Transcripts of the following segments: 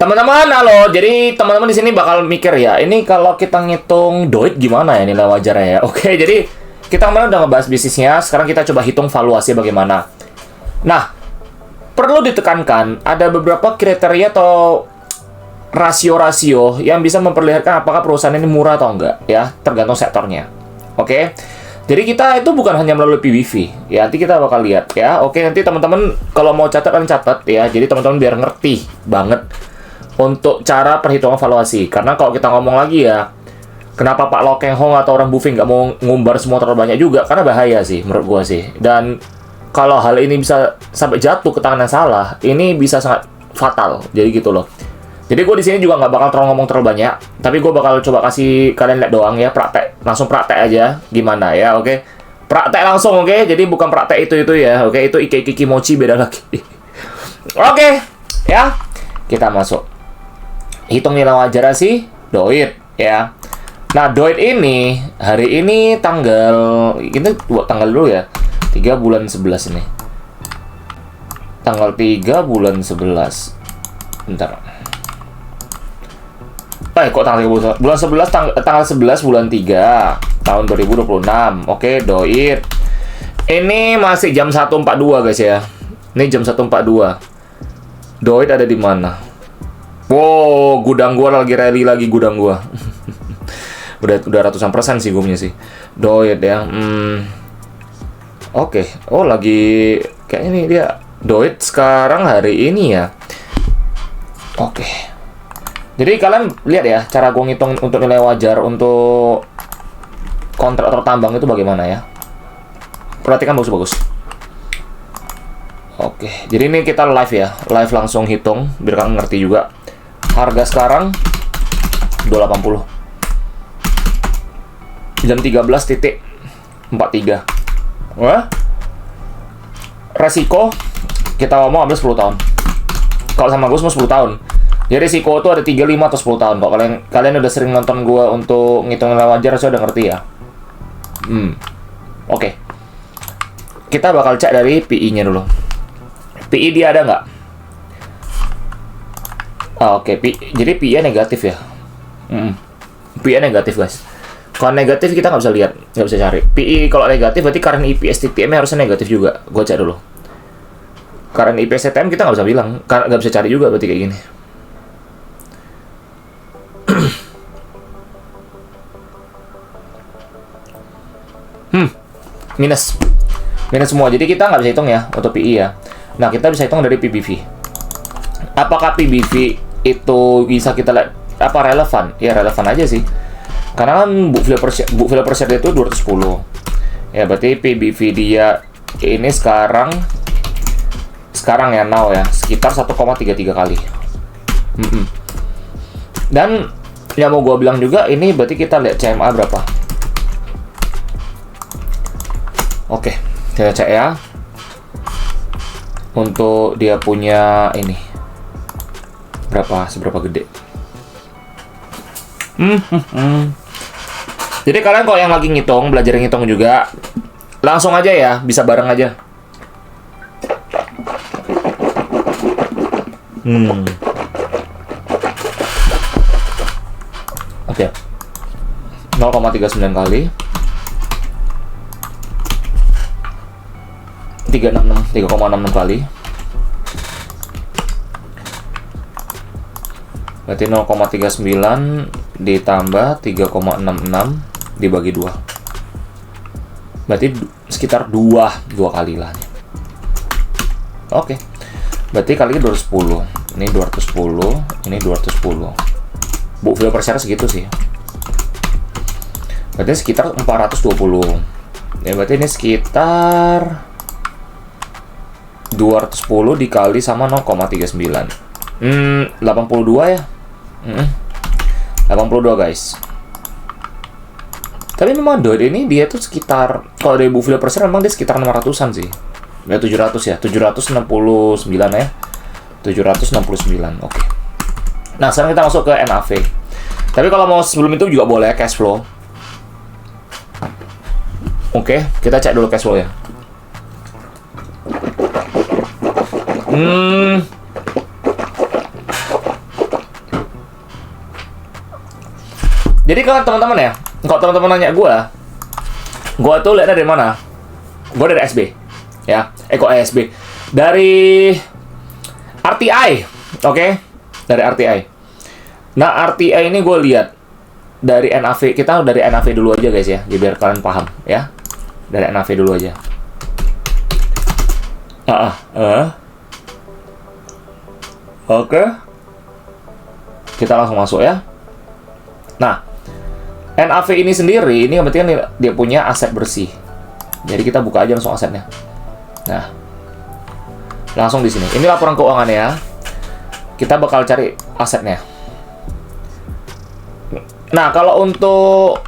Teman-teman, halo. Jadi teman-teman di sini bakal mikir ya, ini kalau kita ngitung duit gimana ya nilai wajarnya ya? Oke, jadi kita kemarin udah ngebahas bisnisnya, sekarang kita coba hitung valuasi bagaimana. Nah, perlu ditekankan ada beberapa kriteria atau rasio-rasio yang bisa memperlihatkan apakah perusahaan ini murah atau enggak ya, tergantung sektornya. Oke. Jadi kita itu bukan hanya melalui PBV, ya nanti kita bakal lihat ya. Oke, nanti teman-teman kalau mau catat ya. Jadi teman-teman biar ngerti banget untuk cara perhitungan valuasi. Karena kalau kita ngomong lagi ya, kenapa Pak Lo Keng Hong atau orang Buffing nggak mau ngumbar semua terlalu banyak juga? Karena bahaya sih menurut gua sih. Dan kalau hal ini bisa sampai jatuh ke tangan yang salah, ini bisa sangat fatal. Jadi gitu loh. Jadi gue di sini juga nggak bakal terlalu ngomong terlalu banyak, tapi gue bakal coba kasih kalian lihat doang ya, langsung praktek aja gimana ya, oke? Praktek langsung, oke? Jadi bukan praktek itu ya, oke? Itu Ikeki Mochi beda lagi. Oke, ya, kita masuk. Hitung nilai wajar sih, doit ya. Nah, doit ini hari ini kita buat tanggal dulu ya. 3 bulan 11 ini. Tanggal 3 bulan 11. Bentar. Kok tanggal 3 bulan 11 tanggal 11 bulan 3 tahun 2026. Oke, doit. Ini masih jam 1.42 guys ya. Ini jam 1.42. Doit ada di mana? Wow, gudang gua lagi rally lagi gudang gua. udah ratusan persen sih gue punya sih. Doit ya. Oke. Oh, lagi kayaknya nih dia doit sekarang hari ini ya. Oke. Jadi kalian lihat ya, cara gue ngitung untuk nilai wajar untuk kontraktor tambang itu bagaimana ya. Perhatikan bagus-bagus. Oke, jadi ini kita live ya, live langsung hitung, biar kalian ngerti juga. Harga sekarang 280. Jam 13.43. Wah? Resiko, kita ngomong ambil 10 tahun. Kalau sama gue semua 10 tahun. Jadi risiko itu ada 35 atau 10 tahun. Kok kalian udah sering nonton gue untuk ngitung nilai wajar, saya udah ngerti ya. Oke. Kita bakal cek dari PI-nya dulu. PI dia ada nggak? Oke, jadi PI-nya negatif ya. PI-nya negatif guys. Kalau negatif kita nggak bisa lihat, nggak bisa cari. PI kalau negatif berarti current EPS TTM-nya harusnya negatif juga. Gue cek dulu. Current EPS TTM kita nggak bisa bilang, nggak bisa cari juga berarti kayak gini. minus semua, jadi kita nggak bisa hitung ya untuk PI ya. Nah, kita bisa hitung dari PBV. Apakah PBV itu bisa kita lihat apa relevan? Ya relevan aja sih, karena kan book value per share itu 210 ya, berarti PBV dia ini sekarang ya now ya sekitar 1,33 kali. Dan yang mau gue bilang juga ini berarti kita lihat CMA berapa. Oke, kita cek ya. Untuk dia punya ini seberapa gede. Jadi kalian kalau yang lagi ngitung, belajar ngitung juga, langsung aja ya, bisa bareng aja. Oke. 0,39 kali 3,66 kali berarti 0,39 ditambah 3,66 dibagi 2 berarti sekitar 2 kali lah. Oke. Berarti kali 210. Ini 210, ini 210. Book value per share segitu sih. Berarti sekitar 420. Ya berarti ini sekitar 210 dikali sama 0,39. 82 ya. 82 guys. Tapi memang doit ini dia tuh sekitar, kalau dari book value per share memang dia sekitar 600-an sih. Ya 700 ya, 769 ya. 769. Oke. Nah, sekarang kita masuk ke NAV. Tapi kalau mau sebelum itu juga boleh cash flow. Oke, kita cek dulu cash flow ya. Jadi kalau teman-teman ya, kalau teman-teman nanya gue tuh lihat dari mana? Gue dari SB, ya. Kok SB? Dari RTI, oke? Dari RTI. Nah, RTI ini gue lihat dari NAV. Kita dari NAV dulu aja guys ya, biar kalian paham ya. Dari NAV dulu aja. Oke. Kita langsung masuk ya. Nah, NAV ini sendiri, ini yang penting dia punya aset bersih. Jadi kita buka aja langsung asetnya. Nah, langsung di sini. Ini laporan keuangannya ya. Kita bakal cari asetnya. Nah, kalau untuk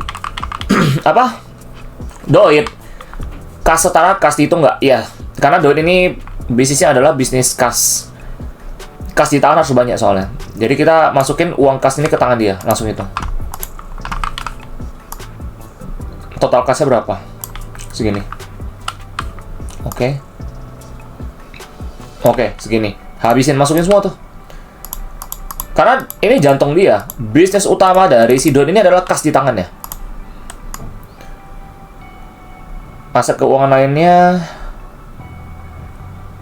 apa? Doit, kas setara, kas dihitung nggak? Iya, karena Doit ini bisnisnya adalah bisnis kas. Kas di tangan harus banyak soalnya. Jadi kita masukin uang kas ini ke tangan dia, langsung hitung. Total kasnya berapa? Segini. Oke, segini. Habisin, masukin semua tuh. Karena ini jantung dia. Bisnis utama dari si Doit ini adalah kas di tangannya. Aset keuangan lainnya.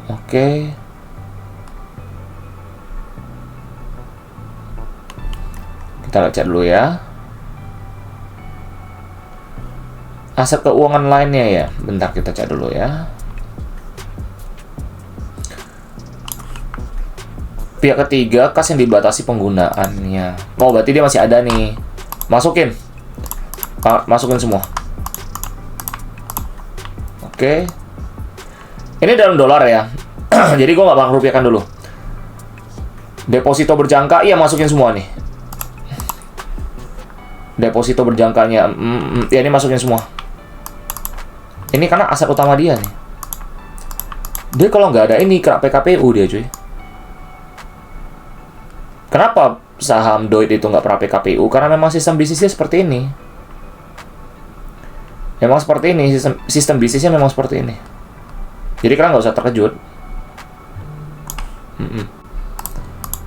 Oke. Kita baca dulu ya. Aset keuangan lainnya ya. Bentar kita cek dulu ya. Pihak ketiga, kas yang dibatasi penggunaannya. Oh, berarti dia masih ada nih. Masukin. Masukin semua. Oke. Ini dalam dolar ya. Jadi gue nggak bakal rupiahkan dulu. Deposito berjangka, iya masukin semua nih. Deposito berjangkanya, ya ini masukin semua. Ini karena aset utama dia nih. Dia kalau nggak ada ini kena PKPU dia cuy. Kenapa saham Doit itu nggak pernah PKPU? Karena memang sistem bisnisnya seperti ini. Memang seperti ini, sistem bisnisnya memang seperti ini. Jadi kalian nggak usah terkejut.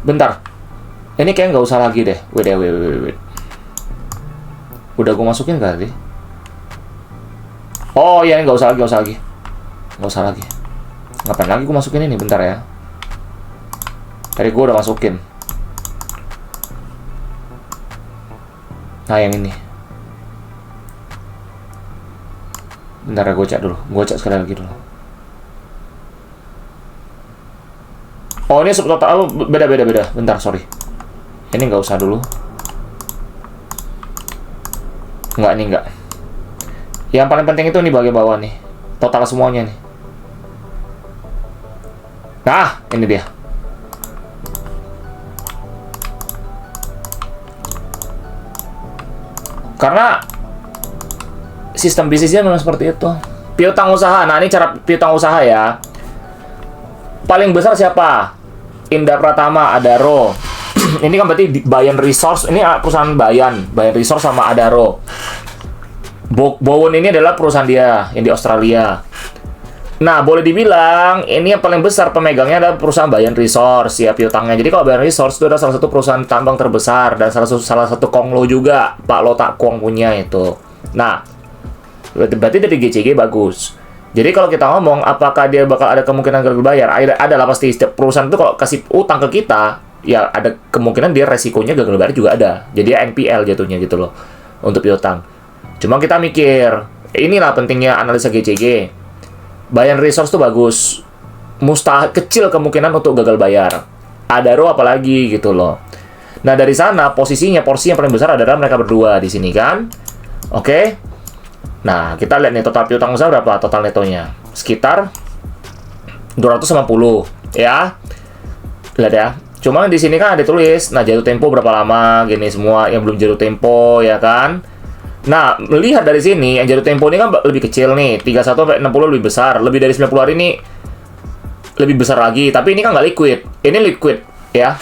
Bentar. Ini kayak nggak usah lagi deh. Wait. Udah gue masukin kali. Oh iya, nggak usah lagi. Ngapain lagi gue masukin ini? Bentar ya. Tadi gue udah masukin. Nah, yang ini. Bentar ya, gue cek dulu. Gue cek sekali lagi dulu. Oh, ini subtotal beda. Bentar, sorry. Ini nggak usah dulu. Enggak. Yang paling penting itu nih bagian bawah nih. Total semuanya nih. Nah, ini dia. Karena sistem bisnisnya memang seperti itu. Piutang usaha. Nah, ini cara piutang usaha ya. Paling besar siapa? Indah Pratama, Adaro. Ini kan berarti Bayan Resource. Ini perusahaan Bayan Resource sama Adaro. Bowen ini adalah perusahaan dia yang di Australia. Nah, boleh dibilang ini yang paling besar pemegangnya adalah perusahaan Bayan Resource ya, piutangnya. Jadi kalau Bayan Resource itu adalah salah satu perusahaan tambang terbesar dan salah satu Konglo juga, Pak Lo Tak Kuang punya itu. Nah, berarti dari GCG bagus. Jadi kalau kita ngomong apakah dia bakal ada kemungkinan gagal bayar, adalah pasti. Setiap perusahaan itu kalau kasih utang ke kita, ya ada kemungkinan dia resikonya gagal bayar juga ada. Jadi NPL jatuhnya gitu loh untuk piutang. Cuma kita mikir, inilah pentingnya analisa GCG. Bayan Resource tuh bagus, kecil kemungkinan untuk gagal bayar. Adaro apalagi gitu loh. Nah dari sana porsi yang paling besar adalah mereka berdua di sini kan. Oke. Nah kita lihat nih total piutang usaha berapa total netonya. Sekitar 290 ya. Lihat ya. Cuma di sini kan ada tulis, nah jatuh tempo berapa lama, gini semua yang belum jatuh tempo ya kan. Nah, melihat dari sini, yang jatuh tempo ini kan lebih kecil nih, 31 sampai 60 lebih besar, lebih dari 90 hari ini lebih besar lagi, tapi ini kan nggak liquid. Ini liquid ya.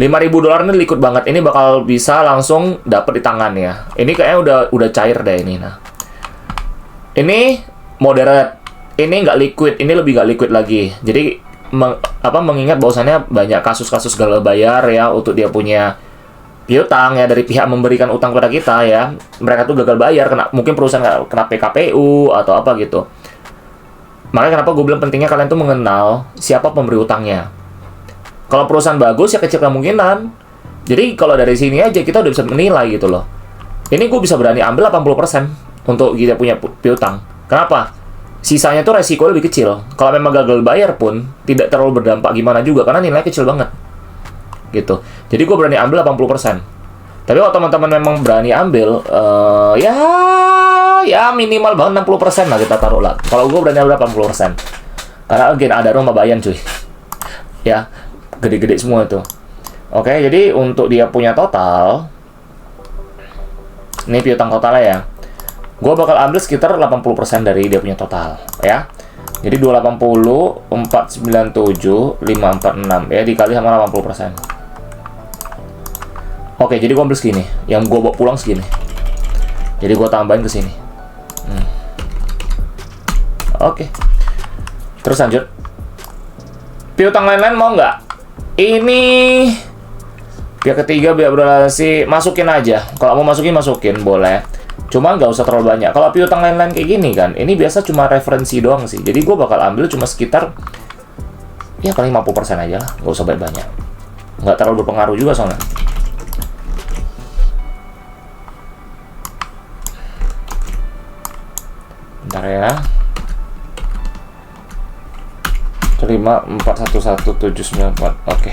$5.000 ini liquid banget. Ini bakal bisa langsung dapat di tangan ya. Ini kayaknya udah cair deh ini. Nah. Ini moderate. Ini nggak liquid, ini lebih nggak liquid lagi. Jadi, mengingat bahwasannya banyak kasus-kasus gagal bayar ya untuk dia punya piutang ya, dari pihak memberikan utang kepada kita ya, mereka tuh gagal bayar, mungkin perusahaan kena PKPU atau apa gitu. Makanya kenapa gue bilang pentingnya kalian tuh mengenal siapa pemberi utangnya. Kalau perusahaan bagus ya kecil kemungkinan. Jadi kalau dari sini aja kita udah bisa menilai gitu loh. Ini gue bisa berani ambil 80% untuk kita punya piutang. Kenapa? Sisanya tuh resiko lebih kecil. Kalau memang gagal bayar pun tidak terlalu berdampak gimana juga karena nilainya kecil banget. Gitu. Jadi gue berani ambil 80%. Tapi kalau teman-teman memang berani ambil ya minimal banget 60% lah kita taruh lah. Kalau gue berani ambil 80%. Karena again ada rumah bayan cuy. Ya, gede-gede semua itu. Oke, jadi untuk dia punya total, ini piutang totalnya ya. Gue bakal ambil sekitar 80% dari dia punya total, ya. Jadi 280, 497, 546, ya, dikali sama 80%. Oke, jadi gue ambil segini. Yang gue bawa pulang segini. Jadi gue tambahin ke sini. Oke. Terus lanjut. Piutang lain-lain mau nggak? Ini pihak ketiga biar berrelasi, masukin aja. Kalau mau masukin boleh. Cuma nggak usah terlalu banyak. Kalau piutang lain-lain kayak gini kan, ini biasa cuma referensi doang sih. Jadi gue bakal ambil cuma sekitar ya paling 50% aja lah. Nggak usah banyak. Nggak terlalu berpengaruh juga soalnya. Bentar ya. 5411794. Oke.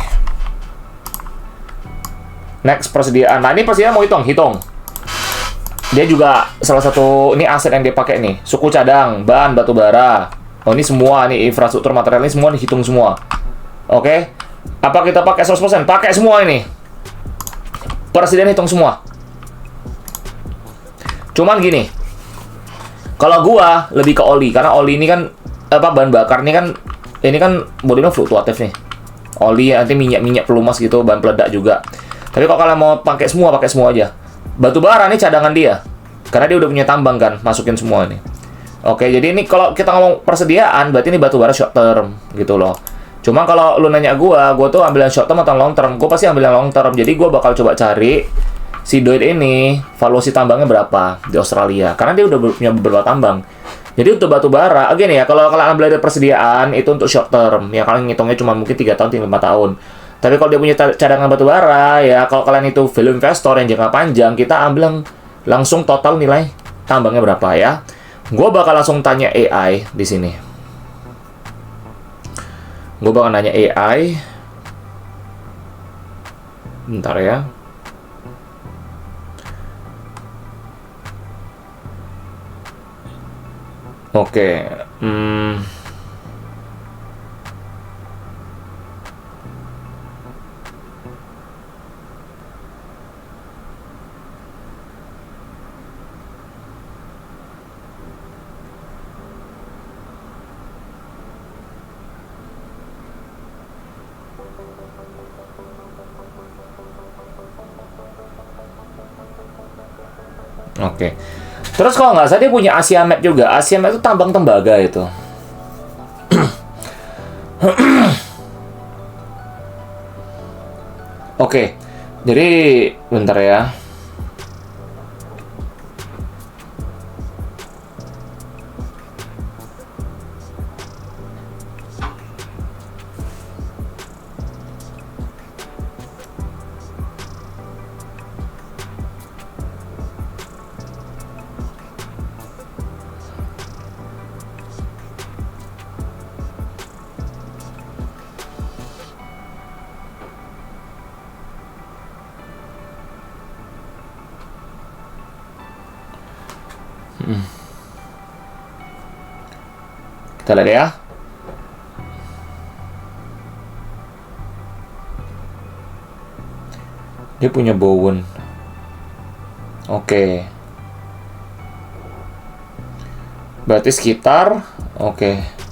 Next, persediaan. Nah, ini persediaan mau hitung. Dia juga salah satu ini aset yang dia pakai nih. Suku cadang, bahan batu bara. Oh, ini semua nih infrastruktur material ini semua dihitung semua. Oke. Apa kita pakai 100%? Pakai semua ini. Persediaan hitung semua. Cuman gini. Kalau gua lebih ke oli karena oli ini kan bahan bakar ini kan modelnya fluktuatif nih. Oli nanti minyak pelumas gitu, bahan peledak juga. Tapi kalau kalian mau pakai semua aja. Batu bara nih cadangan dia. Karena dia udah punya tambang kan, masukin semua nih. Oke, jadi ini kalau kita ngomong persediaan, berarti ini batu bara short term gitu loh. Cuma kalau lu nanya gua tuh ambil yang short term atau long term? Gua pasti ambil yang long term. Jadi gua bakal coba cari si Doid ini valuasi tambangnya berapa di Australia. Karena dia udah punya beberapa tambang. Jadi untuk batu bara, again ya, kalau kalian ambil dari persediaan itu untuk short term, ya kalian ngitungnya cuma mungkin 3 tahun, 5 tahun. Tapi kalau dia punya cadangan batu bara, ya kalau kalian itu value investor yang jangka panjang, kita ambil langsung total nilai tambangnya berapa ya. Gue bakal langsung tanya AI di sini. Gue bakal nanya AI. Bentar ya. Oke, oke. Terus kalau nggak salah dia punya Asia Map juga. Asia Map itu tambang tembaga itu. Oke, jadi bentar ya. Kita lihat ya. Dia punya Bowen. Oke. Berarti sekitar oke.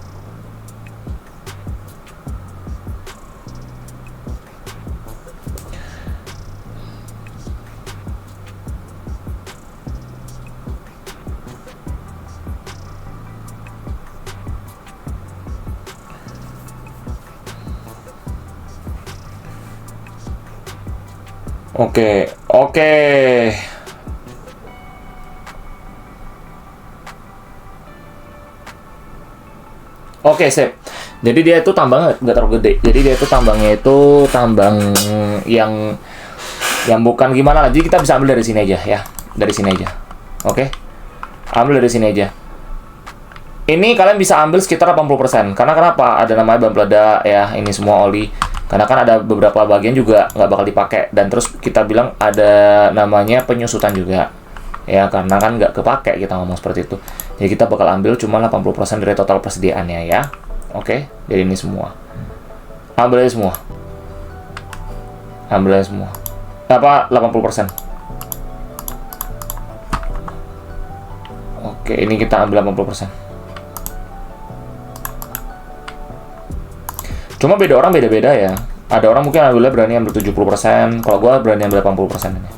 Oke, oke. Oke, sip. Jadi dia itu tambang nggak terlalu gede. Jadi dia itu tambangnya itu tambang yang bukan gimana lah. Jadi kita bisa ambil dari sini aja ya. Dari sini aja. Oke. Ambil dari sini aja. Ini kalian bisa ambil sekitar 80%. Karena kenapa? Ada namanya ban peledak ya, ini semua oli. Karena kan ada beberapa bagian juga nggak bakal dipakai. Dan terus kita bilang ada namanya penyusutan juga. Ya, karena kan nggak kepake kita ngomong seperti itu. Jadi kita bakal ambil cuma 80% dari total persediaannya ya. Oke, jadi ini semua. Ambil aja semua. Ambil aja semua. Apa 80%? Oke, ini kita ambil 80%. Cuma beda orang beda-beda ya. Ada orang mungkin ambilnya berani ambil 70%, kalau gua berani ambil 80% ini.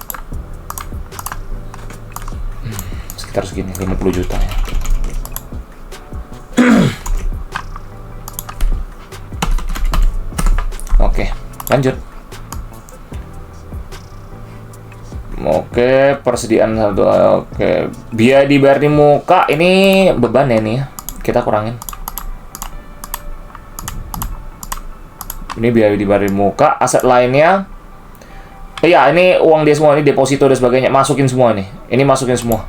Sekitar segini, 50 juta ya. Oke, lanjut. Oke, persediaan satu. Oke, biaya dibayar di muka ini beban ya nih ya. Kita kurangin. Ini biaya dibayar di muka, aset lainnya. Iya, ini uang dia semua, ini deposito dan sebagainya. Masukin semua nih. Ini masukin semua.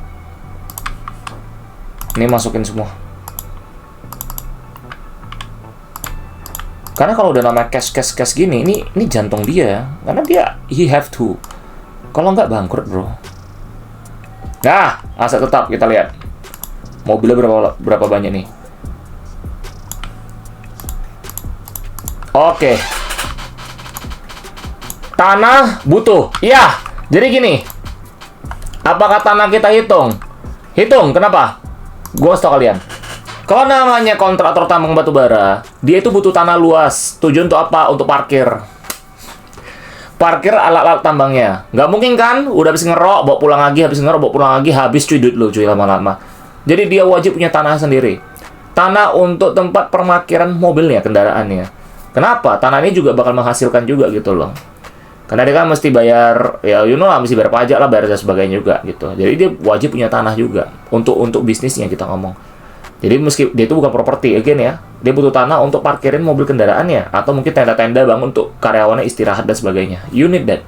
Ini masukin semua. Karena kalau udah nama cash gini, ini jantung dia ya. Karena dia he have to. Kalau nggak bangkrut, bro. Nah, aset tetap kita lihat. Mobilnya berapa banyak nih? Oke. Tanah butuh. Iya. Jadi gini. Apakah tanah kita hitung? Hitung. Kenapa? Gue kasih tau kalian. Kalau namanya kontraktor tambang batu bara, dia itu butuh tanah luas. Tujuan untuk apa? Untuk parkir. Parkir alat-alat tambangnya. Nggak mungkin kan? Udah habis ngerok, bawa pulang lagi, habis ngerok, bawa pulang lagi, habis cuy duit lo cuy lama-lama. Jadi dia wajib punya tanah sendiri. Tanah untuk tempat permakiran mobilnya, kendaraannya. Kenapa? Tanah ini juga bakal menghasilkan juga gitu loh. Karena dia kan mesti bayar, ya you know lah, mesti bayar pajak lah, bayar dan sebagainya juga gitu. Jadi dia wajib punya tanah juga untuk bisnisnya kita ngomong. Jadi meski dia itu bukan properti, again ya, dia butuh tanah untuk parkirin mobil kendaraannya, atau mungkin tenda-tenda bang untuk karyawannya istirahat dan sebagainya. You need that.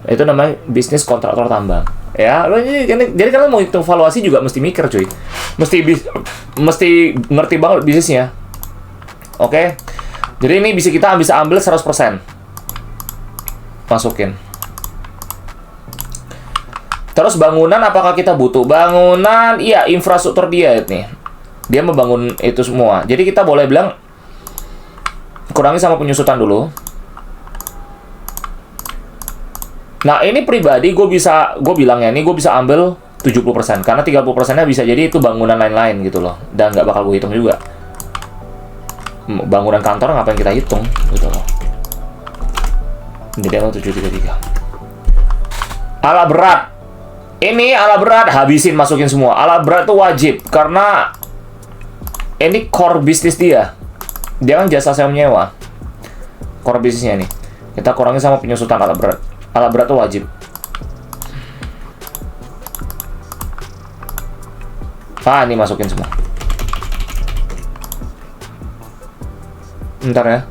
Itu namanya bisnis kontraktor tambang. Ya, jadi kalian mau hitung valuasi juga mesti mikir cuy. Mesti ngerti banget bisnisnya. Oke. Jadi ini kita bisa ambil 100%. Masukin. Terus bangunan, apakah kita butuh bangunan? Iya, infrastruktur dia nih. Dia membangun itu semua. Jadi kita boleh bilang kurangi sama penyusutan dulu. Nah, ini pribadi gue bilang ya, ini gue bisa ambil 70%. Karena 30%-nya bisa jadi itu bangunan lain-lain gitu loh. Dan nggak bakal gue hitung juga. Bangunan kantor ngapain kita hitung gitu loh. Jadi apa 733. Alat berat. Ini alat berat habisin, masukin semua. Alat berat itu wajib karena ini core bisnis dia. Dia kan jasa sewa menyewa. Core bisnisnya nih. Kita kurangi sama penyusutan alat berat. Alat berat itu wajib. Ini masukin semua. Bentar ya.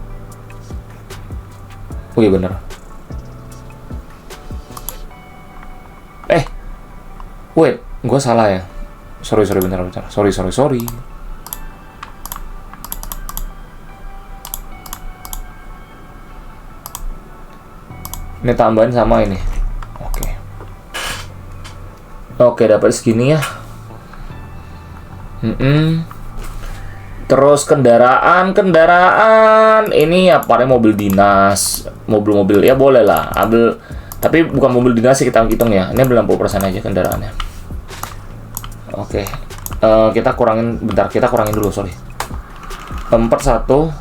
Oh iya bener. Wait, gue salah ya. Sorry, bentar. Sorry. Ini tambahin sama ini. Oke, dapat segini ya. Terus kendaraan ini ya paling mobil dinas, mobil ya boleh lah ambil, tapi bukan mobil dinas sih kita hitung ya. Ini ambil 60% aja kendaraannya. Oke. Kita kurangin dulu, sorry. 4172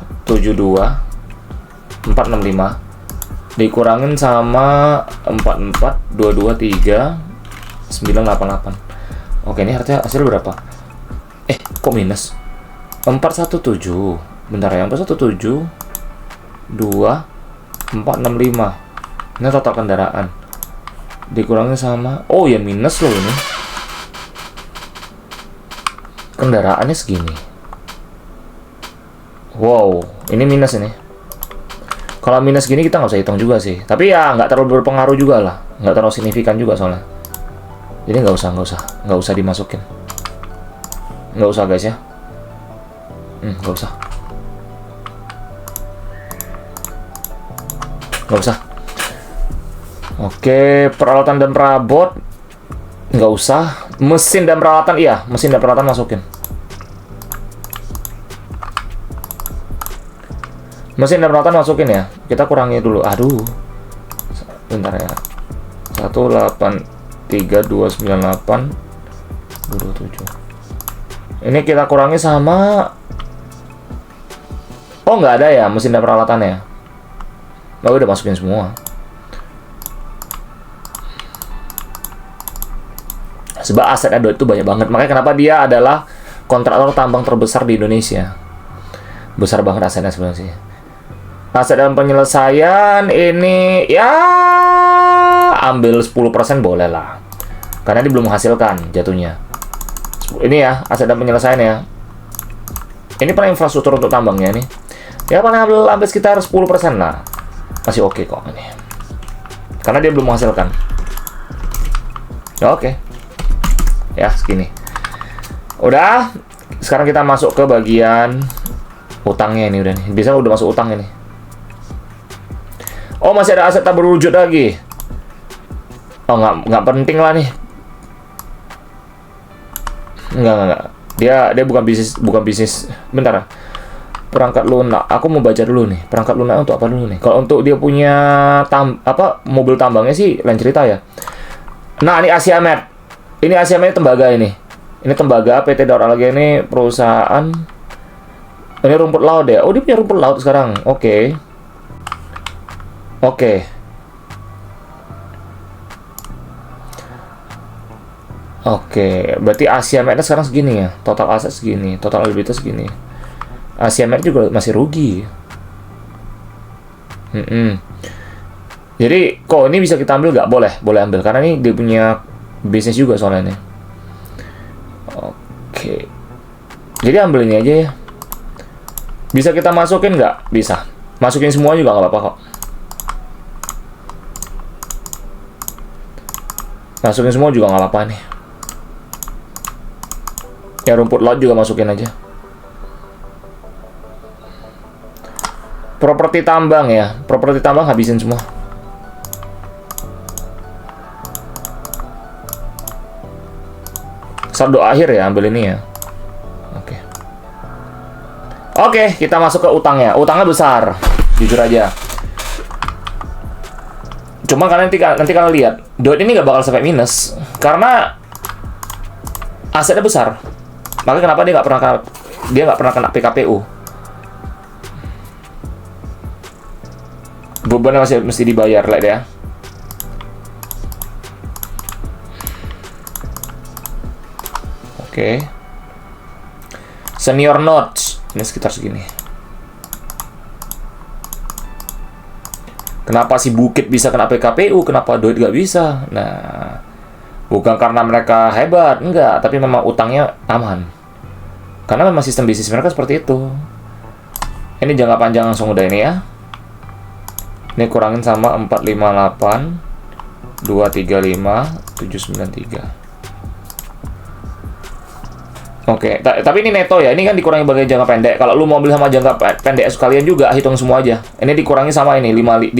465 dikurangin sama 44223 988. Oke, ini harusnya hasil berapa? Kok minus? 417. Bentar ya, 417 2 465. Ini total kendaraan. Dikurangi sama, oh ya minus loh ini. Kendaraannya segini. Wow, ini minus ini. Kalau minus gini kita nggak usah hitung juga sih. Tapi ya nggak terlalu berpengaruh juga lah. Nggak terlalu signifikan juga soalnya. Jadi nggak usah dimasukin. Nggak usah guys ya. Nggak usah. Nggak usah. Oke, peralatan dan perabot nggak usah. Mesin dan peralatan, iya, mesin dan peralatan masukin. Mesin dan peralatan masukin ya. Kita kurangi dulu. Aduh. Bentar ya. 183.298 227. Ini kita kurangi sama. Oh, nggak ada ya mesin dan peralatannya. Oh, udah masukin semua. Sebab aset Adobe itu banyak banget. Makanya kenapa dia adalah kontraktor tambang terbesar di Indonesia. Besar banget asetnya sebenarnya sih. Aset dalam penyelesaian ini ya ambil 10% boleh lah. Karena dia belum menghasilkan jatuhnya. Ini ya, aset dalam penyelesaian ya. Ini pernah infrastruktur untuk tambangnya nih. Ya paling ambil sekitar 10% lah. Masih oke kok ini. Karena dia belum menghasilkan. Ya oke. Ya, segini. Udah. Sekarang kita masuk ke bagian utangnya ini udah nih. Biasanya udah masuk utang ini. Oh, masih ada aset tak berwujud lagi. Oh, nggak penting lah nih. Enggak. Dia bukan bisnis. Bentar. Perangkat lunak. Aku mau baca dulu nih. Perangkat lunak untuk apa dulu nih? Kalau untuk dia punya mobil tambangnya sih lain cerita ya. Nah, ini Asia Med. Ini Asia Med tembaga ini. Ini tembaga PT Daur Alga ini perusahaan. Ini rumput laut ya. Oh, dia punya rumput laut sekarang. Oke. Oke, berarti Asia Med sekarang segini ya. Total aset segini, total liabilitas segini. Asia Med juga masih rugi. Jadi, kok ini bisa kita ambil nggak? Boleh ambil karena ini dia punya bisnis juga soalnya nih. Oke. Jadi ambil ini aja ya. Bisa kita masukin nggak? Bisa. Masukin semua juga nggak apa-apa kok. Masukin semua juga nggak apa-apa nih. Ya rumput laut juga masukin aja. Properti tambang ya. Properti tambang habisin semua. Saldo akhir ya, ambil ini ya. Oke, kita masuk ke utangnya. Utangnya besar, jujur aja. Cuma kalian nanti kalian lihat, Dot ini nggak bakal sampai minus karena asetnya besar. Makanya kenapa dia nggak pernah kena PKPU. Bebannya masih mesti dibayar, lihat ya. Oke. Senior notes ini sekitar segini. Kenapa si Bukit bisa kena PKPU, kenapa Doit nggak bisa? Nah, bukan karena mereka hebat, enggak, tapi memang utangnya aman. Karena memang sistem bisnis mereka seperti itu. Ini jangka panjang langsung udah ini ya. Ini kurangin sama 458 235 793. Oke, tapi ini neto ya. Ini kan dikurangi bagian jangka pendek. Kalau lu mau beli sama jangka pendek sekalian juga, hitung semua aja. Ini dikurangi sama ini 532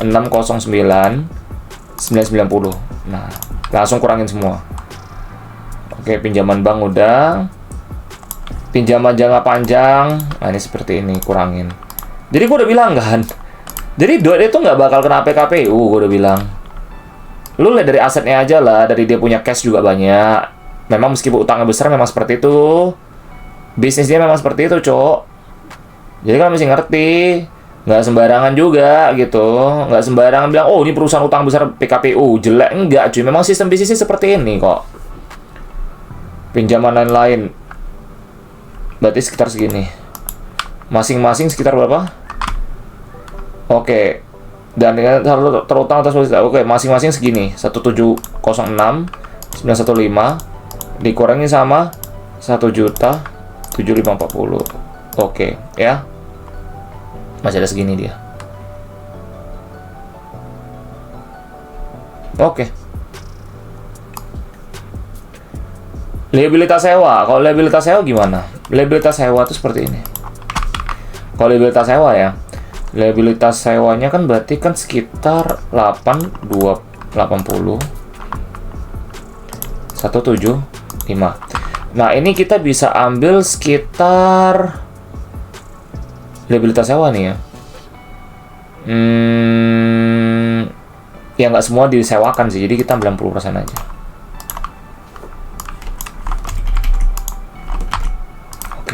609 990. Nah, langsung kurangin semua. Oke, pinjaman bank udah. Pinjaman jangka panjang. Nah, ini seperti ini, kurangin. Jadi gua udah bilang kan. Jadi duit itu nggak bakal kena PKPU, gua udah bilang. Lu lihat dari asetnya aja lah, dari dia punya cash juga banyak. Memang meskipun utangnya besar memang seperti itu. Bisnisnya memang seperti itu, Cok. Jadi kan mesti ngerti. Nggak sembarangan juga gitu. Nggak sembarangan bilang, oh ini perusahaan utang besar PKPU. Jelek, enggak cuy. Memang sistem bisnisnya seperti ini kok. Pinjaman lain-lain. Berarti sekitar segini. Masing-masing sekitar berapa? Oke. Dan ya, terutang atas posisi. Oke, masing-masing segini. 1706 915 dikurangi sama 1.7540. Oke, ya. Masih ada segini dia. Oke. Liabilitas sewa. Kalau liabilitas sewa gimana? Liabilitas sewa itu seperti ini. Kalau liabilitas sewa ya. Liabilitas sewanya kan berarti kan sekitar 8280 175. Nah, ini kita bisa ambil sekitar liabilitas sewa nih ya. Ya nggak semua disewakan sih, jadi kita ambil 60% aja. Oke.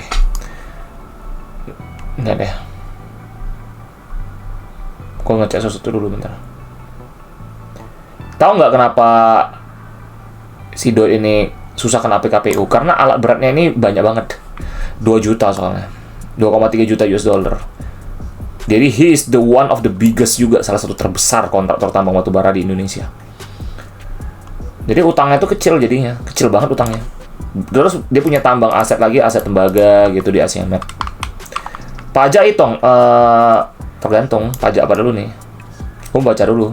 Nggak deh. Gue ngecek sesuatu dulu bentar. Tahu nggak kenapa si Dot ini susah kena PKPU? Karena alat beratnya ini banyak banget. 2 juta soalnya. 2,3 juta US dollar. Jadi he is the one of the biggest juga, salah satu terbesar kontraktor tambang batu bara di Indonesia. Jadi utangnya itu kecil jadinya, kecil banget utangnya. Terus dia punya tambang aset lagi, aset tembaga gitu di Asia Med. Pajak itu tergantung pajak apa dulu nih. Gue baca dulu.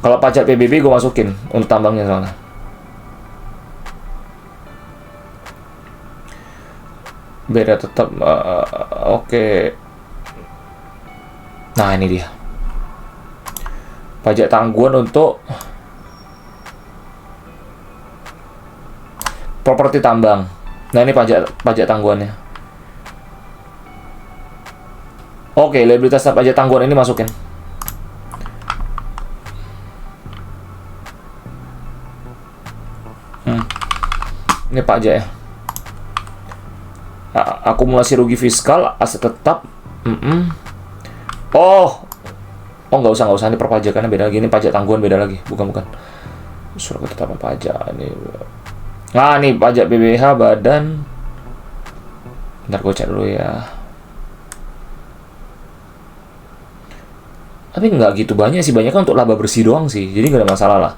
Kalau pajak PBB gue masukin untuk tambangnya soalnya. Beda tetap. Oke. Nah, ini dia. Pajak tangguhan untuk properti tambang. Nah, ini pajak tangguhannya. Oke, liabilitas pajak tangguhan ini masukin. Ini pajak ya. Akumulasi rugi fiskal, aset tetap. Oh, nggak usah ini perpajakannya beda lagi. Ini pajak tangguhan beda lagi, bukan. Surat ketetapan pajak ini. Nah, ini pajak BPH badan. Bentar gue cek dulu ya. Tapi nggak gitu banyak sih, banyak kan untuk laba bersih doang sih. Jadi nggak ada masalah lah.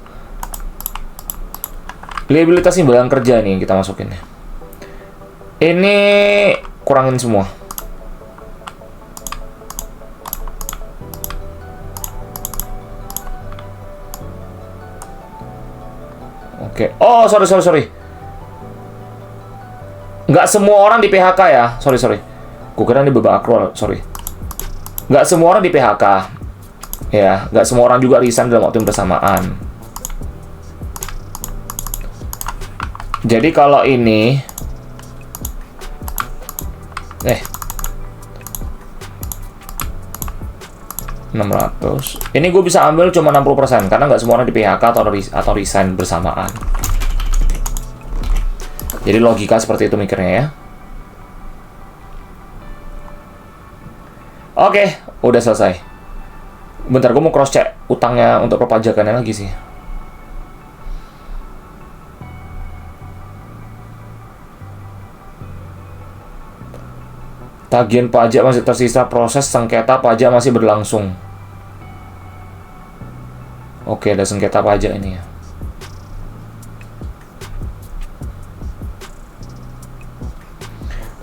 Liabilitas imbalan kerja nih kita masukin ya. Ini kurangin semua. Oke. Oh, sorry. Nggak semua orang di PHK ya. Sorry. Gue kira ini beban akrual, sorry. Nggak semua orang di PHK. Ya, nggak semua orang juga resign dalam waktu yang bersamaan. Jadi kalau ini 600. Ini gue bisa ambil cuma 60% karena nggak semua orang di PHK atau resign bersamaan. Jadi logika seperti itu mikirnya ya. Oke, udah selesai. Bentar, gue mau cross check utangnya untuk perpajakannya lagi sih. Tagihan pajak masih tersisa, proses sengketa pajak masih berlangsung. Oke, ada sengketa pajak ini ya.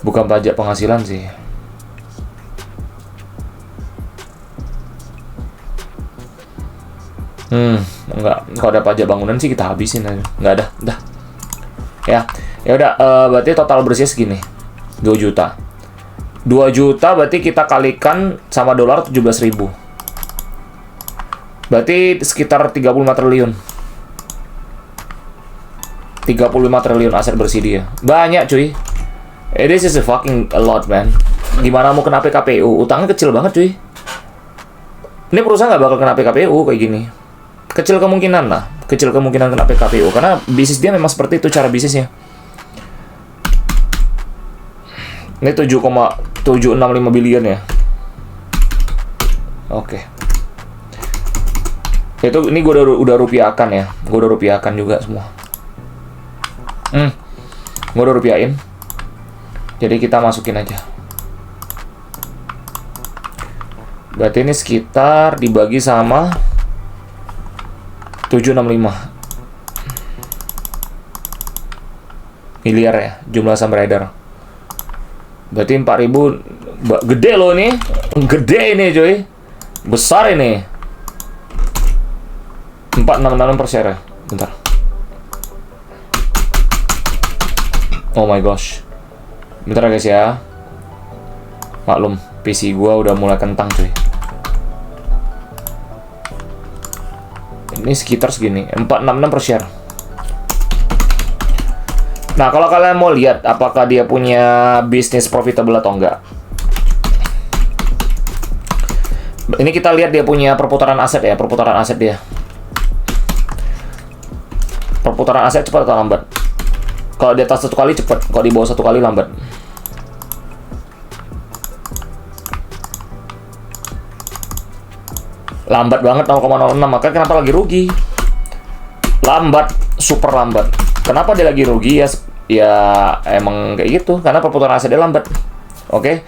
Bukan pajak penghasilan sih. Enggak. Kalau ada pajak bangunan sih kita habisin aja. Enggak ada, udah. Ya udah, berarti total bersih segini. 2 juta. 2 juta berarti kita kalikan sama dolar 17.000. Berarti sekitar 35 triliun. 35 triliun aset bersih dia. Banyak cuy. This is a fucking a lot, man. Gimana mau kena PKPU? Utangnya kecil banget cuy. Ini perusahaan nggak bakal kena PKPU kayak gini. Kecil kemungkinan lah. Kecil kemungkinan kena PKPU. Karena bisnis dia memang seperti itu cara bisnisnya. Ini 7,765 billion ya. Oke. Itu ini gue udah rupiahkan ya. Gue udah rupiahkan juga semua. Gue udah rupiahin. Jadi kita masukin aja. Berarti ini sekitar dibagi sama 765 miliar ya jumlah saham beredar. Berarti 4.000 gede loh ini. Gede ini cuy. Besar ini. 466 per share ya. Bentar. Oh my gosh. Bentar ya guys ya. Maklum, PC gua udah mulai kentang cuy. Ini sekitar segini, 466 per share. Nah, kalau kalian mau lihat apakah dia punya bisnis profitable atau enggak. Ini kita lihat dia punya perputaran aset ya, perputaran aset dia. Perputaran aset cepat atau lambat? Kalau di atas 1 kali cepat, kalau di bawah 1 kali lambat. Lambat banget 0,06, maka kenapa lagi rugi? Lambat, super lambat. Kenapa dia lagi rugi? Ya emang kayak gitu, karena perputaran aset dia lambat. Oke.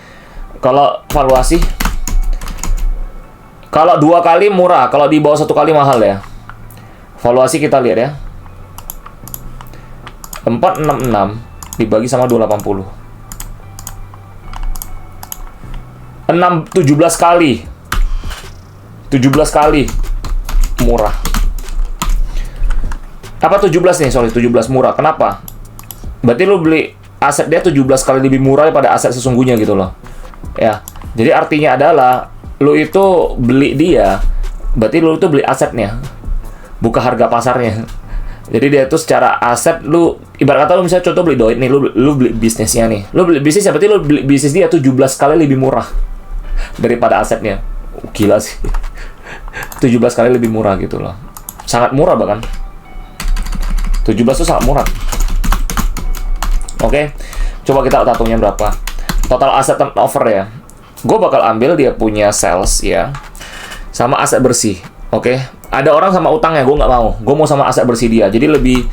Kalau valuasi, kalau 2 kali murah, kalau di bawah 1 kali mahal ya. Valuasi kita lihat ya. 466 dibagi sama 280. 17 kali. 17 kali murah. Apa 17 nih? Sorry, 17 murah. Kenapa? Berarti lu beli aset dia 17 kali lebih murah daripada aset sesungguhnya gitu loh. Ya. Jadi artinya adalah lu itu beli dia, berarti lu itu beli asetnya. Bukan harga pasarnya. Jadi dia tuh secara aset lu ibarat kata lu misalnya contoh beli Doit nih, lu beli bisnisnya nih. Lu beli bisnisnya berarti lu beli bisnis dia 17 kali lebih murah daripada asetnya. Gila sih. 17 kali lebih murah gitu loh. Sangat murah bahkan. 17 itu sangat murah. Oke. Coba kita hitungnya berapa. Total aset turnover ya. Gue bakal ambil dia punya sales ya. Sama aset bersih. Oke. Ada orang sama utangnya, gue nggak mau. Gue mau sama aset bersih dia. Jadi lebih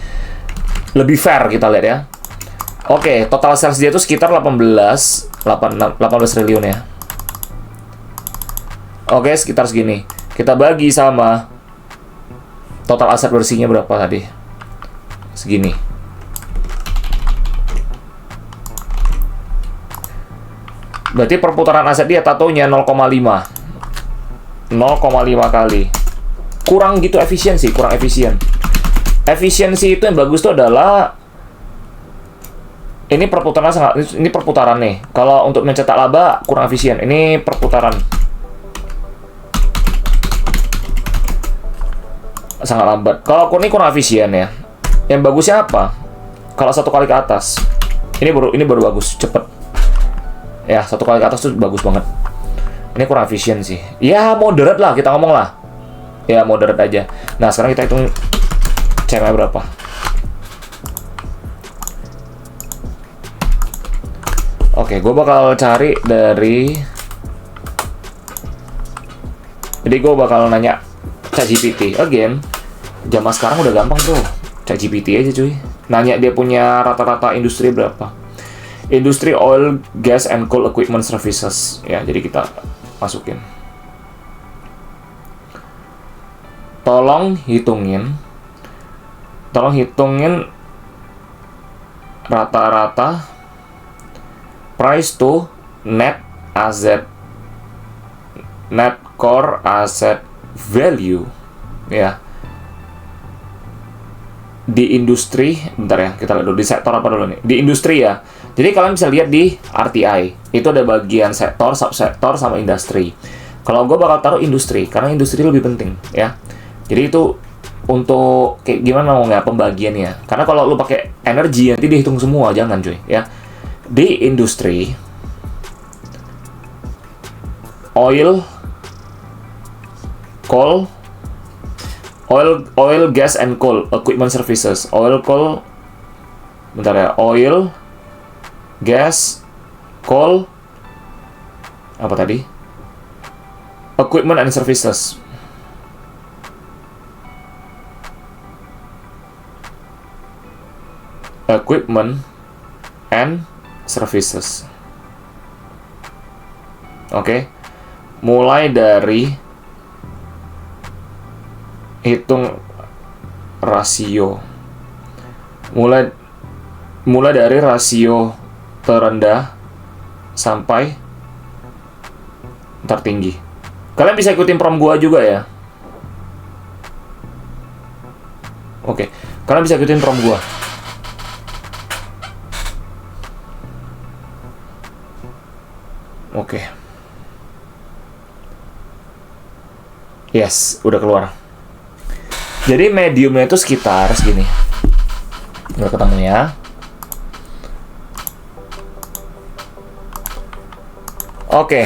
fair kita lihat ya. Oke, total sales dia itu sekitar 18 triliun ya. Oke, sekitar segini. Kita bagi sama total aset bersihnya berapa tadi? Segini. Berarti perputaran aset dia tatonya 0,5. 0,5 kali. Kurang gitu efisiensi, kurang efisien. Efisiensi itu yang bagus tuh adalah ini perputaran nih. Kalau untuk mencetak laba kurang efisien. Ini perputaran. Sangat lambat. Kalau ini kurang efisien ya. Yang bagusnya apa? Kalau 1 kali ke atas. Ini baru bagus, cepet. Ya, 1 kali ke atas tuh bagus banget. Ini kurang efisien sih. Ya, moderate lah kita ngomong lah. Ya, moderate aja. Nah, sekarang kita hitung CM-nya berapa. Oke, gue bakal cari dari... Jadi gue bakal nanya ChatGPT. Again, zaman sekarang udah gampang bro. ChatGPT aja cuy. Nanya dia punya rata-rata industri berapa. Industri oil, gas, and coal equipment services. Ya, jadi kita masukin. Tolong hitungin rata-rata price to net core asset value ya di industri. Bentar ya, kita lihat dulu di sektor apa dulu nih. Di industri ya. Jadi kalian bisa lihat di RTI itu ada bagian sektor, subsektor, sama industri. Kalau gue bakal taruh industri karena industri lebih penting ya. Jadi itu untuk kayak gimana ngomongnya pembagiannya. Karena kalau lu pakai energi nanti dihitung semua, jangan cuy ya. Di industri oil, coal, oil, gas, and coal equipment services. Oil, coal, bentar ya. Oil, gas, coal, apa tadi? Equipment and services. Equipment and services. Oke. mulai dari hitung rasio. Mulai dari rasio terendah sampai tertinggi. Kalian bisa ikutin prom gua juga ya. Oke, kalian bisa ikutin prom gua. Oke. Yes, udah keluar. Jadi mediumnya itu sekitar segini. Udah ketemu ya. Oke.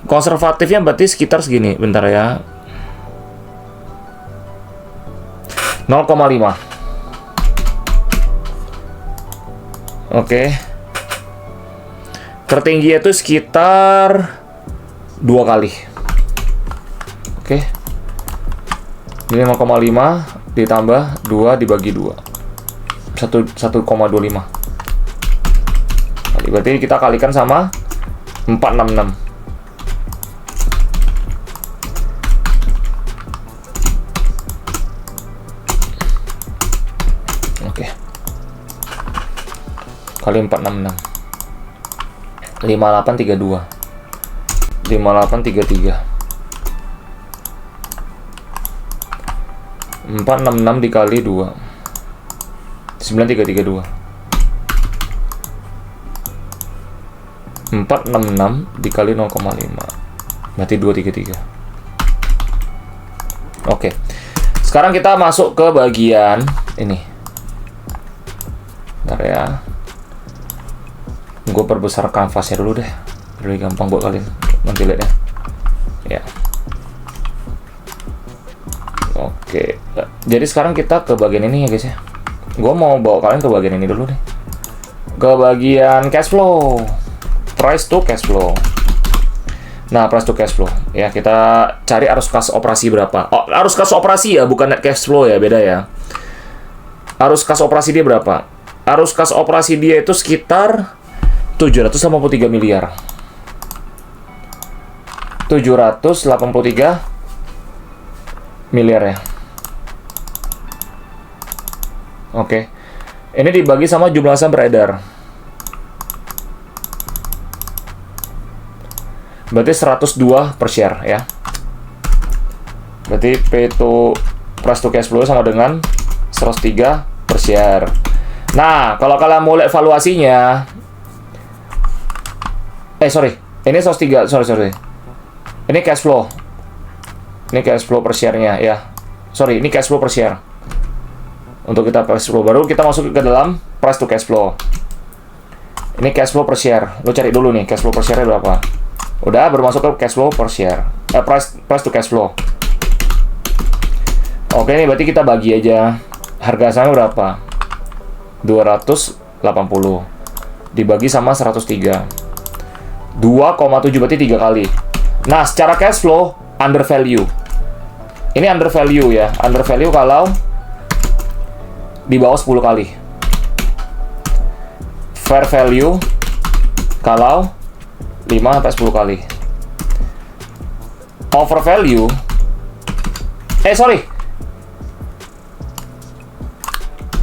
Konservatifnya berarti sekitar segini. Bentar ya. 0,5. Oke. Tertinggi itu sekitar 2 kali. Oke. Ini 0,5 ditambah 2 dibagi 2. 1,25. Berarti kita kalikan sama 466. Oke. Kali 466. 5832. 5833. 466 dikali 2. 9332. 466 dikali 0,5. Berarti 233. Oke. Sekarang kita masuk ke bagian ini. Bentar ya. Gue perbesar kanvasnya dulu deh. Lebih gampang buat kalian nanti lihat ya. Ya. Oke. Jadi sekarang kita ke bagian ini ya guys ya. Gue mau bawa kalian ke bagian ini dulu deh. Ke bagian cash flow. Price to cash flow. Nah, price to cash flow. Ya, kita cari arus kas operasi berapa. Oh, arus kas operasi ya, bukan net cash flow ya, beda ya. Arus kas operasi dia berapa? Arus kas operasi dia itu sekitar 783 miliar. 783 miliar ya. Oke. Ini dibagi sama jumlah saham beredar. Berarti 102 per share ya. Berarti price to cash flow sama dengan 103 per share. Nah, kalau kalian mau lihat valuasinya, ini 103, sorry. Ini cash flow. Ini cash flow per share-nya ya. Ini cash flow per share. Untuk kita cash flow baru kita masuk ke dalam price to cash flow. Ini cash flow per share. Lo cari dulu nih cash flow per share berapa. Udah, baru masuk ke cash flow per share. Price to cash flow. Oke, ini berarti kita bagi aja. Harga sahamnya berapa? 280 dibagi sama 103. 2,7 berarti 3 kali. Nah, secara cash flow under value. Ini under value ya. Under value kalau di bawah 10 kali. Fair value kalau 5-10 kali. Over value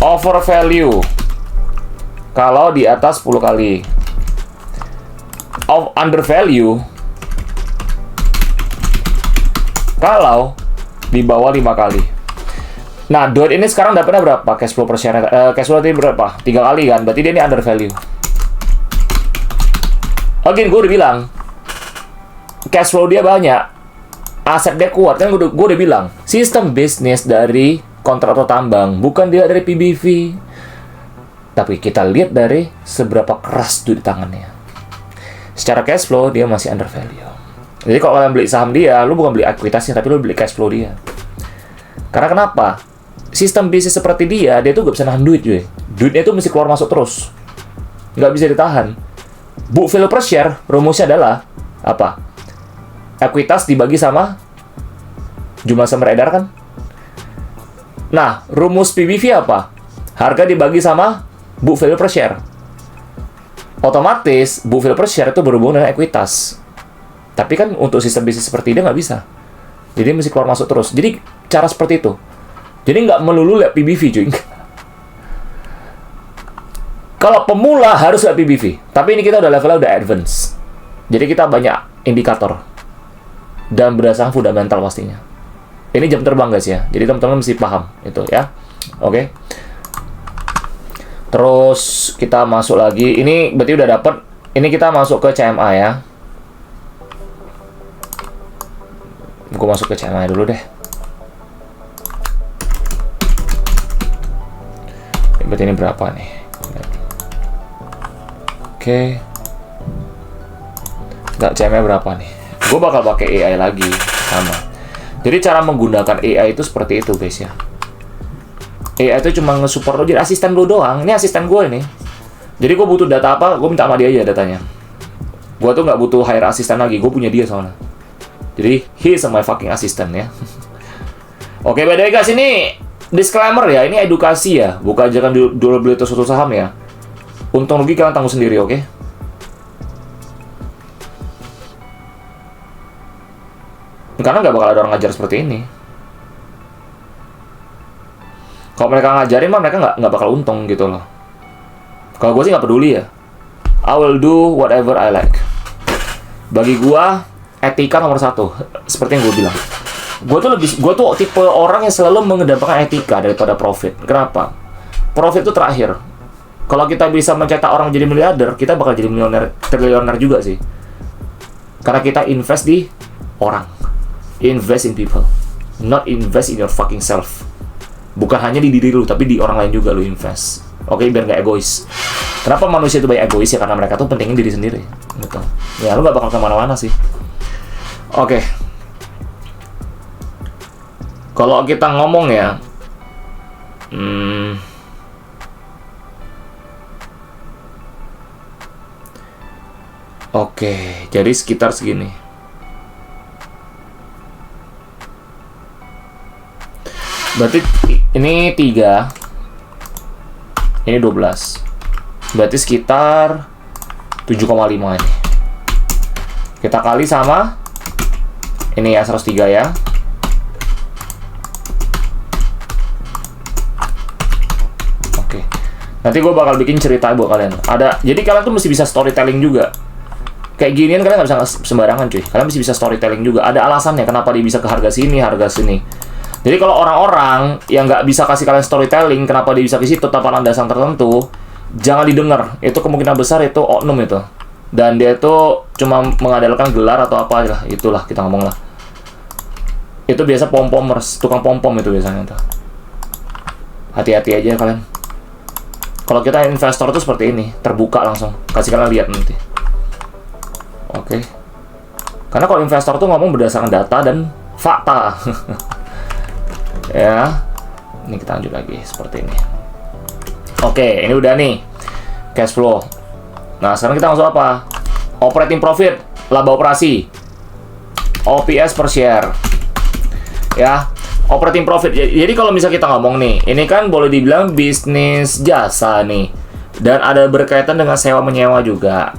over value kalau di atas 10 kali. Under value kalau di bawah 5 kali. Nah, Doit ini sekarang dapatnya berapa? Cash flow per share. Cash flow tadi berapa? 3 kali kan? Berarti dia ini under value. Again, gue udah bilang cash flow dia banyak, aset dia kuat. Kan gue udah bilang sistem bisnis dari kontraktor tambang bukan dia dari PBV, tapi kita lihat dari seberapa keras duit di tangannya. Secara cash flow dia masih under value. Jadi kalau kalian beli saham dia, lu bukan beli ekuitasnya, tapi lu beli cash flow dia. Karena kenapa? Sistem bisnis seperti dia tuh gak bisa nahan duit, cuy. Duitnya itu mesti keluar masuk terus, nggak bisa ditahan. Book value per share, rumusnya adalah apa? Ekuitas dibagi sama jumlah saham beredar kan? Nah, rumus PBV apa? Harga dibagi sama book value per share. Otomatis, book value per share itu berhubungan dengan ekuitas. Tapi kan untuk sistem bisnis seperti dia nggak bisa. Jadi mesti keluar masuk terus. Jadi cara seperti itu. Jadi nggak melulu lihat PBV, cuy. Kalau pemula harus lihat PBV. Tapi ini kita udah levelnya udah advance. Jadi kita banyak indikator. Dan berdasarkan fundamental pastinya. Ini jam terbang guys ya. Jadi teman-teman mesti paham itu ya. Oke. Terus kita masuk lagi. Ini berarti udah dapet. Ini kita masuk ke CMA ya. Gue masuk ke CMA dulu deh. Berarti ini berapa nih? Oke. Nggak, CMA berapa nih? Gue bakal pakai AI lagi. Sama. Jadi cara menggunakan AI itu seperti itu guys ya. AI itu cuma nge-support lo, jadi asisten lo doang. Ini asisten gue ini. Jadi gue butuh data apa, gue minta sama dia aja datanya. Gue tuh nggak butuh hire asisten lagi, gue punya dia soalnya. Jadi, he is my fucking assistant ya. Oke, by the way guys, ini disclaimer ya, ini edukasi ya. Bukan jangan jual beli suatu saham ya. Untung rugi kalian tanggung sendiri, oke? Karena nggak bakal ada orang ngajar seperti ini. Kalau mereka ngajarin mah mereka nggak bakal untung gitu loh. Kalau gue sih nggak peduli ya. I will do whatever I like. Bagi gue, etika nomor satu, seperti yang gue bilang. Gue tuh tipe orang yang selalu mengedepankan etika daripada profit. Kenapa? Profit itu terakhir. Kalau kita bisa mencetak orang jadi miliarder, kita bakal jadi triliuner juga sih. Karena kita invest di orang, invest in people, not invest in your fucking self. Bukan hanya di diri lu, tapi di orang lain juga lu invest. Oke, biar nggak egois. Kenapa manusia itu banyak egois ya? Karena mereka tuh pentingin diri sendiri. Gitu. Ya lu nggak bakal kemana-mana sih. Oke. Kalau kita ngomong ya, oke, jadi sekitar segini. Berarti ini 3, ini 12. Berarti sekitar 7,5 ini. Kita kali sama ini ya, 103 ya. Oke. Nanti gue bakal bikin cerita buat kalian. Jadi kalian tuh mesti bisa storytelling juga. Kayak ginian kalian nggak bisa sembarangan cuy. Kalian mesti bisa storytelling juga. Ada alasannya kenapa dia bisa ke harga sini, harga sini. Jadi kalau orang-orang yang nggak bisa kasih kalian storytelling, kenapa dia bisa ke situ tanpa landasan tertentu, jangan didengar. Itu kemungkinan besar itu oknum itu. Dan dia itu cuma mengandalkan gelar atau apa lah. Itulah kita ngomong lah. Itu biasa pom-pomers, tukang pom-pom itu biasanya tuh. Hati-hati aja kalian. Kalau kita investor tuh seperti ini, terbuka langsung. Kasih kalian lihat nanti. Oke. Karena kalau investor tuh ngomong berdasarkan data dan fakta. Ya. Ini kita lanjut lagi seperti ini. Oke, ini udah nih. Cash flow. Nah, sekarang kita masuk apa? Operating profit, laba operasi. OPS per share. Ya. Operating profit. Jadi kalau misalnya kita ngomong nih, ini kan boleh dibilang bisnis jasa nih. Dan ada berkaitan dengan sewa menyewa juga.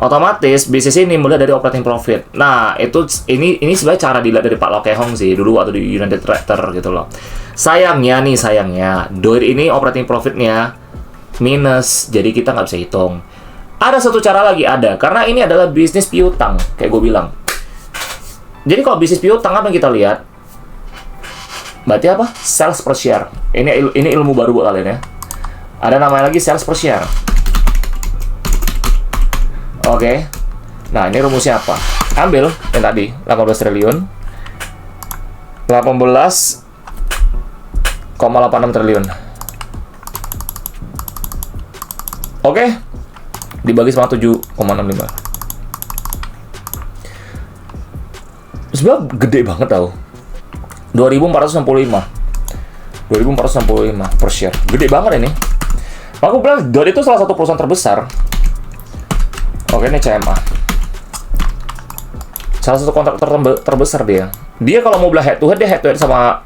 Otomatis bisnis ini mulai dari operating profit. Nah, ini sebenarnya cara dilihat dari Pak Lau Kee Hong sih dulu waktu di United Tractor gitu loh. Sayangnya, Doit ini operating profitnya minus, jadi kita nggak bisa hitung. Ada satu cara lagi karena ini adalah bisnis piutang, kayak gue bilang. Jadi kalau bisnis piutang apa yang kita lihat? Berarti apa? Sales per share. Ini ilmu baru buat kalian ya. Ada namanya lagi sales per share. Oke. Nah, ini rumusnya apa? Ambil yang tadi, 18 triliun. 18,86 triliun. Oke. Dibagi sama 7,65. Sebenarnya gede banget tau. 2.465 per share. Gede banget ini. Aku bilang Doit itu salah satu perusahaan terbesar. Oke, ini CMA. Salah satu kontraktor terbesar dia. Dia kalau mau bilang head to head sama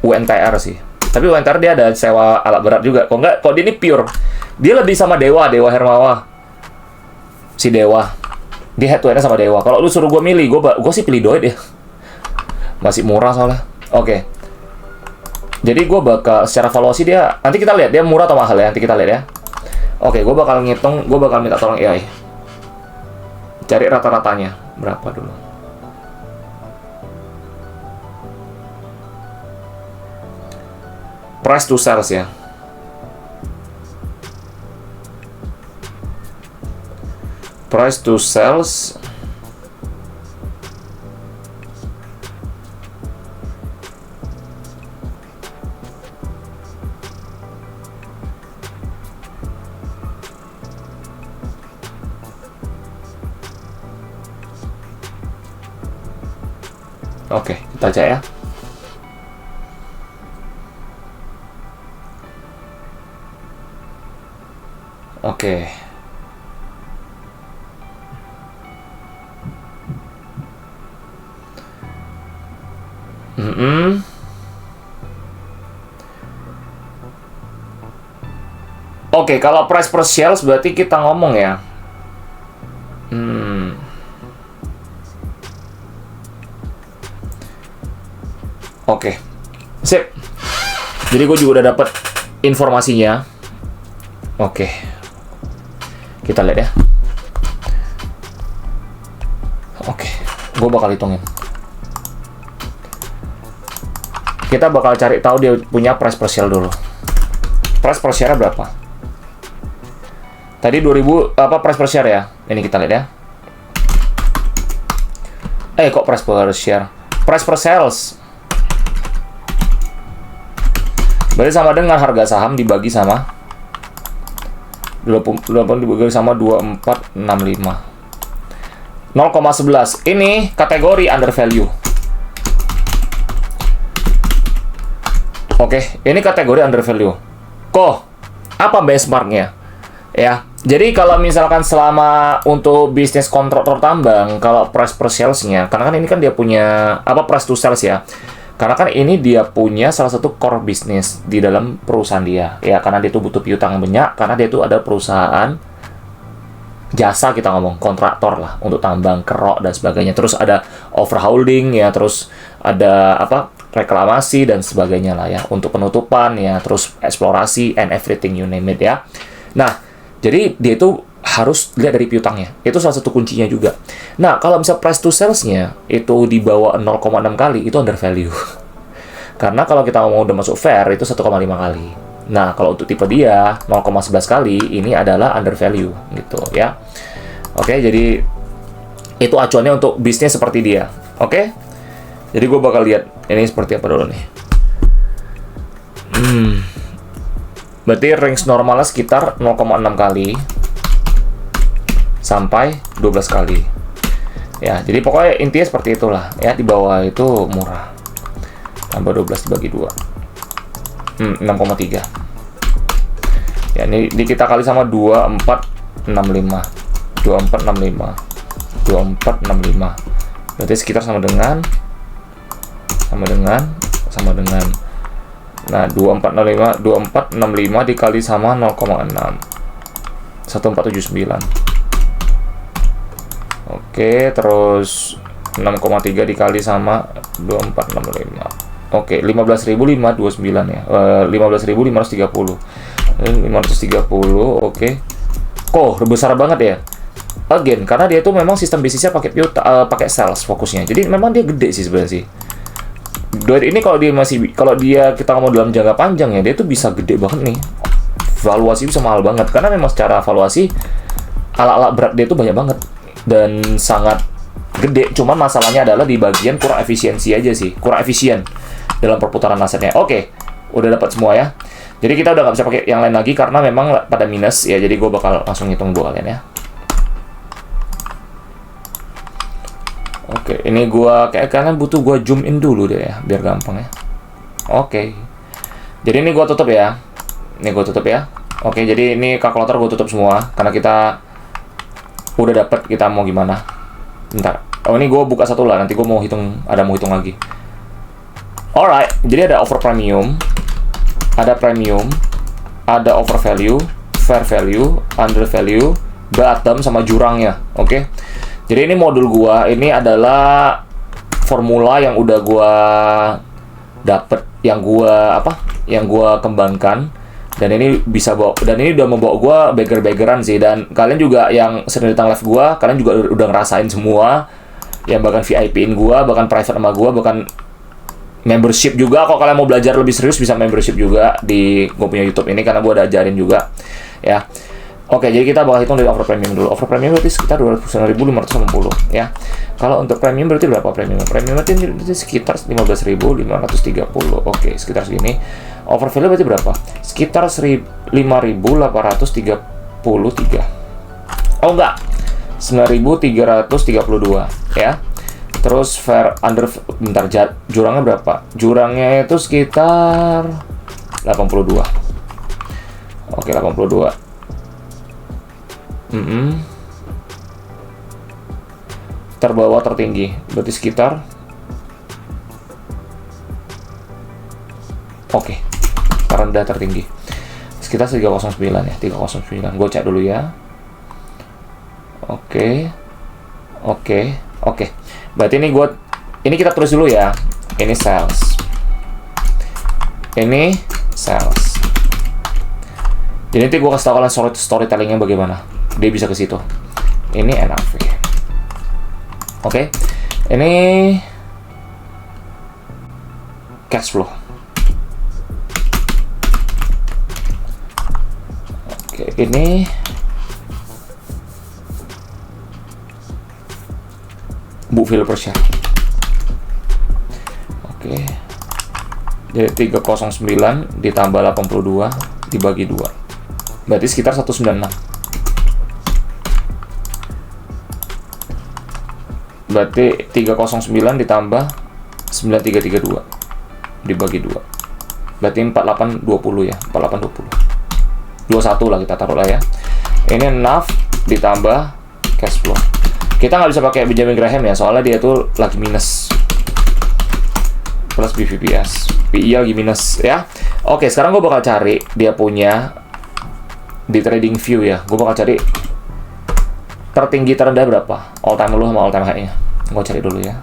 UNTR sih. Tapi UNTR dia ada sewa alat berat juga. Kok enggak, dia ini pure. Dia lebih sama Dewa Hermawa. Si Dewa. Dia head to head sama Dewa. Kalau lu suruh gue milih, gue sih pilih Doit ya. Masih murah soalnya. Oke. Jadi gue bakal secara valuasi dia, nanti kita lihat dia murah atau mahal ya. Nanti kita lihat ya. Oke, gue bakal ngitung, gue bakal minta tolong AI. Cari rata-ratanya berapa dulu. Price to sales ya. Price to sales. Oke, kita cek ya. Oke. Oke, kalau price per sales berarti kita ngomong ya. Oke, sip. Jadi gue juga udah dapat informasinya. Oke, kita lihat ya. Oke, gue bakal hitungin. Kita bakal cari tahu dia punya price per share dulu. Price per share berapa? Tadi 2000 apa price per share ya? Ini kita lihat ya. Kok price per share? Price per sales. Berarti sama dengan harga saham dibagi sama 20 dibagi sama 2465. 0,11. Ini kategori under value. Oke, ini kategori under value. Kok apa benchmarknya? Ya, jadi kalau misalkan selama untuk bisnis kontraktor tambang, kalau price per sales-nya, karena kan ini kan dia punya apa price to sales ya. Karena kan ini dia punya salah satu core bisnis di dalam perusahaan dia. Ya, karena dia itu butuh piutang banyak, karena dia itu ada perusahaan jasa kita ngomong, kontraktor lah, untuk tambang, kerok, dan sebagainya. Terus ada overhauling ya, terus ada apa reklamasi, dan sebagainya lah ya. Untuk penutupan ya, terus eksplorasi, and everything you name it ya. Nah, jadi dia itu harus lihat dari piutangnya. Itu salah satu kuncinya juga. Nah, kalau misal price to sales-nya itu di bawah 0,6 kali, itu under value. Karena kalau kita mau udah masuk fair, itu 1,5 kali. Nah, kalau untuk tipe dia, 0,11 kali, ini adalah under value, gitu ya. Oke, jadi itu acuannya untuk bisnis seperti dia. Oke? Jadi gue bakal lihat ini seperti apa dulu nih. Berarti range normalnya sekitar 0,6 kali. Sampai 12 kali. Ya, jadi pokoknya intinya seperti itulah. Ya, di bawah itu murah. Tambah 12 dibagi 2. 6,3. Ya, ini kita kali sama 2465. 2465. 2465. Berarti sekitar sama dengan nah, 2465 dikali sama 0,6. 1479. Oke, terus 6,3 dikali sama 2465. Oke, 15.529 ya. 15.530. 530, oke. Kok besar banget ya? Again, karena dia tuh memang sistem bisnisnya pakai sales fokusnya. Jadi memang dia gede sih sebenarnya sih. Doit ini kalau dia kita ngomong dalam jangka panjang ya, dia tuh bisa gede banget nih. Valuasi bisa mahal banget karena memang secara valuasi ala-ala berat dia tuh banyak banget. Dan sangat gede, cuman masalahnya adalah di bagian kurang efisiensi aja sih, kurang efisien dalam perputaran asetnya. Oke, udah dapat semua ya. Jadi kita udah nggak bisa pakai yang lain lagi karena memang pada minus ya. Jadi gue bakal langsung hitung buat kalian ya. Oke, ini gue kayak kalian butuh gue zoom in dulu deh ya, biar gampang ya. Oke, jadi ini gue tutup ya. Oke, jadi ini kalkulator gue tutup semua karena kita udah dapat kita mau gimana. Bentar. Oh, ini gue buka satu lah. Nanti gue mau hitung lagi. Alright. Jadi ada over premium, ada premium, ada over value, fair value, under value, bottom sama jurangnya. Oke. Jadi ini modul gua, ini adalah formula yang udah gua dapet, yang gua kembangkan, dan ini bisa bawa, dan ini udah membawa gua begger-beggeran sih. Dan kalian juga yang sering datang live gua, kalian juga udah ngerasain semua, yang bahkan VIP-in gua, bahkan private sama gua, bahkan membership juga. Kalau kalian mau belajar lebih serius bisa membership juga di gua punya YouTube ini, karena gua udah ajarin juga ya. Oke, jadi kita bakal hitung dari offer premium dulu. Offer premium berarti sekitar 209.580 ya. Kalau untuk premium berarti berapa premium? Premium berarti sekitar 15.530. Oke, sekitar segini. Offer value berarti berapa? Sekitar 5.833. Oh enggak, 9.332 ya. Terus fair under, bentar, jurangnya berapa? Jurangnya itu sekitar 82. Oke, 82. Terbawah tertinggi berarti sekitar, oke, terendah tertinggi sekitar 309 ya, 309. Gue cek dulu ya. Oke. Berarti ini kita tulis dulu ya. Ini sales. Jadi nanti gue kasih tau kalian storytellingnya bagaimana. Dia bisa ke situ. Ini NAV. Oke. Ini cash flow. Oke, ini book value per share. Oke. Jadi 309 ditambah 82 dibagi 2. Berarti sekitar 196. Berarti 309 ditambah 9332 dibagi 2. Berarti 4820 ya, 4820. 21 lah kita taruh lah ya. Ini NAV ditambah cash flow. Kita nggak bisa pakai Benjamin Graham ya, soalnya dia tuh lagi minus. Plus BVPS. PI lagi minus ya. Oke, sekarang gue bakal cari dia punya di trading view ya. Gue bakal cari tertinggi terendah berapa, all time low sama all time high nya. Gue cari dulu ya.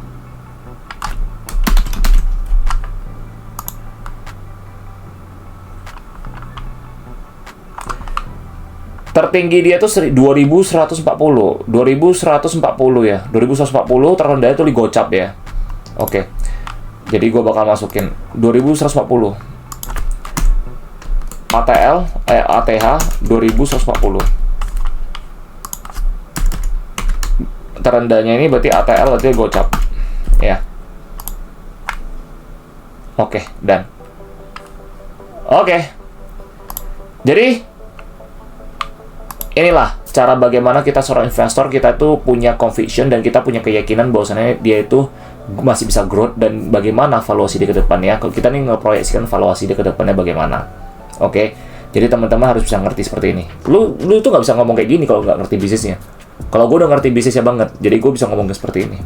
Tertinggi dia tuh 2140 ya, 2140. Terendah itu di gocap ya. Oke, jadi gue bakal masukin 2140 ATH 2140. Terendahnya ini berarti ATL, berarti gocap ya. Oke, dan jadi inilah cara bagaimana kita seorang investor, kita tuh punya conviction dan kita punya keyakinan bahwasannya dia itu masih bisa growth, dan bagaimana valuasi dia ke depannya. Kita nih ngeproyeksikan valuasi dia ke depannya bagaimana. Oke, jadi teman-teman harus bisa ngerti seperti ini. Lu tuh nggak bisa ngomong kayak gini kalau nggak ngerti bisnisnya. Kalau gue udah ngerti bisnisnya banget, jadi gue bisa ngomong seperti ini.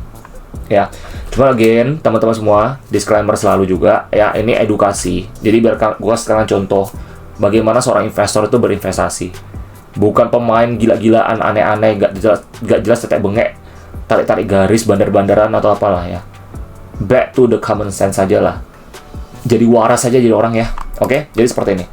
Ya, cuma again, teman-teman semua, disclaimer selalu juga, ya ini edukasi. Jadi biar gue sekarang contoh bagaimana seorang investor itu berinvestasi. Bukan pemain gila-gilaan, aneh-aneh, gak jelas tetek bengek, tarik-tarik garis, bandar-bandaran atau apalah ya. Back to the common sense aja lah. Jadi waras aja jadi orang ya. Oke, jadi seperti ini.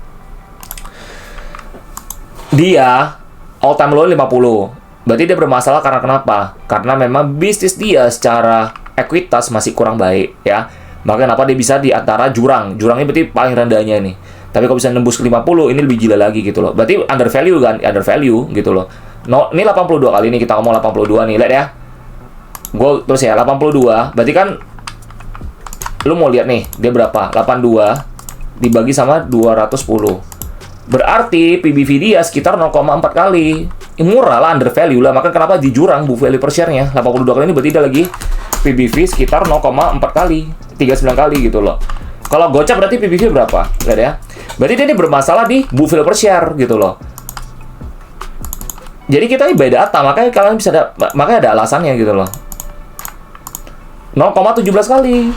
Dia all time low 50. Berarti dia bermasalah karena kenapa? Karena memang bisnis dia secara ekuitas masih kurang baik ya. Maka kenapa dia bisa di antara jurang. Jurangnya berarti paling rendahnya nih. Tapi kalau bisa nembus ke 50, ini lebih gila lagi gitu loh. Berarti under value kan? Under value gitu loh. No, ini 82 kali ini kita ngomong 82 nih. Lihat ya. Gue terus ya 82. Berarti kan lu mau lihat nih, dia berapa? 82 dibagi sama 210. Berarti PBV dia sekitar 0,4 kali. Murah lah, under value lah. Maka kenapa di jurang book value per share-nya 82 kali ini, berarti dia lagi PBV sekitar 0,4 kali, 39 kali gitu loh. Kalau gocap berarti PBV berapa? Lihat ya. Berarti dia ini bermasalah di book value per share gitu loh. Jadi kita ini by data, makanya kalian bisa makanya ada alasannya gitu loh. 0,17 kali.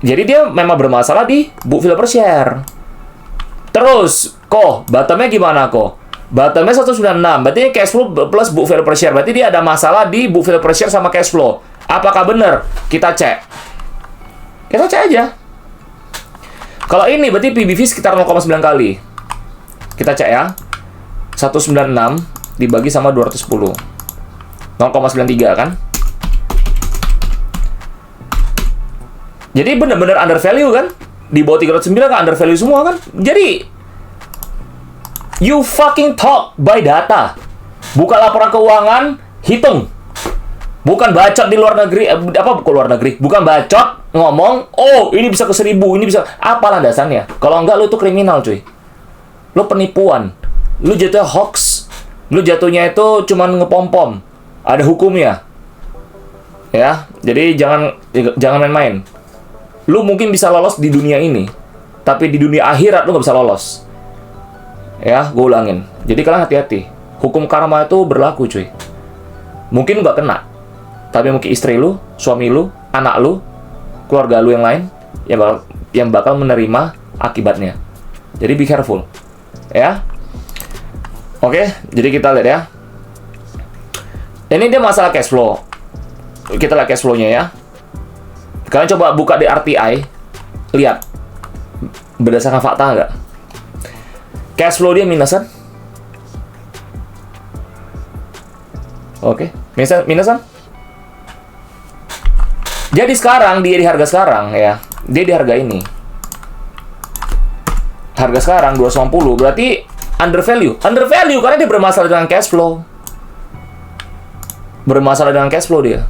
Jadi dia memang bermasalah di book value per share. Terus, bottomnya gimana kok? Bottomnya 196, berarti ini cash flow plus book value per share. Berarti dia ada masalah di book value per share sama cash flow. Apakah benar? Kita cek. Kita cek aja. Kalau ini berarti PBV sekitar 0,9 kali. Kita cek ya. 196 dibagi sama 210. 0,93 kan? Jadi benar-benar under value kan? Di bawah 309 kan under value semua kan? Jadi you fucking talk by data. Buka laporan keuangan, hitung. Bukan bacot di luar negeri, bukan luar negeri. Bukan bacot ngomong, oh ini bisa ke 1000, ini bisa. Apa landasannya? Kalau enggak, lu tuh kriminal cuy. Lu penipuan. Lu jatuhnya hoax. Lu jatuhnya itu cuman ngepom-pom. Ada hukumnya. Ya, jadi jangan main-main. Lu mungkin bisa lolos di dunia ini, tapi di dunia akhirat lu nggak bisa lolos. Ya, gue ulangin. Jadi kalian hati-hati. Hukum karma itu berlaku, cuy. Mungkin nggak kena, tapi mungkin istri lu, suami lu, anak lu, keluarga lu yang lain, yang bakal menerima akibatnya. Jadi be careful. Ya. Oke, jadi kita lihat ya. Ini dia masalah cash flow. Kita lihat cash flow-nya ya. Kalian coba buka di RTI, lihat berdasarkan fakta nggak? Cash flow dia minusan. Oke, minusan. Jadi sekarang dia di harga sekarang ya, dia di harga ini. Harga sekarang 290, berarti under value. Under value karena dia bermasalah dengan cash flow. Bermasalah dengan cash flow dia.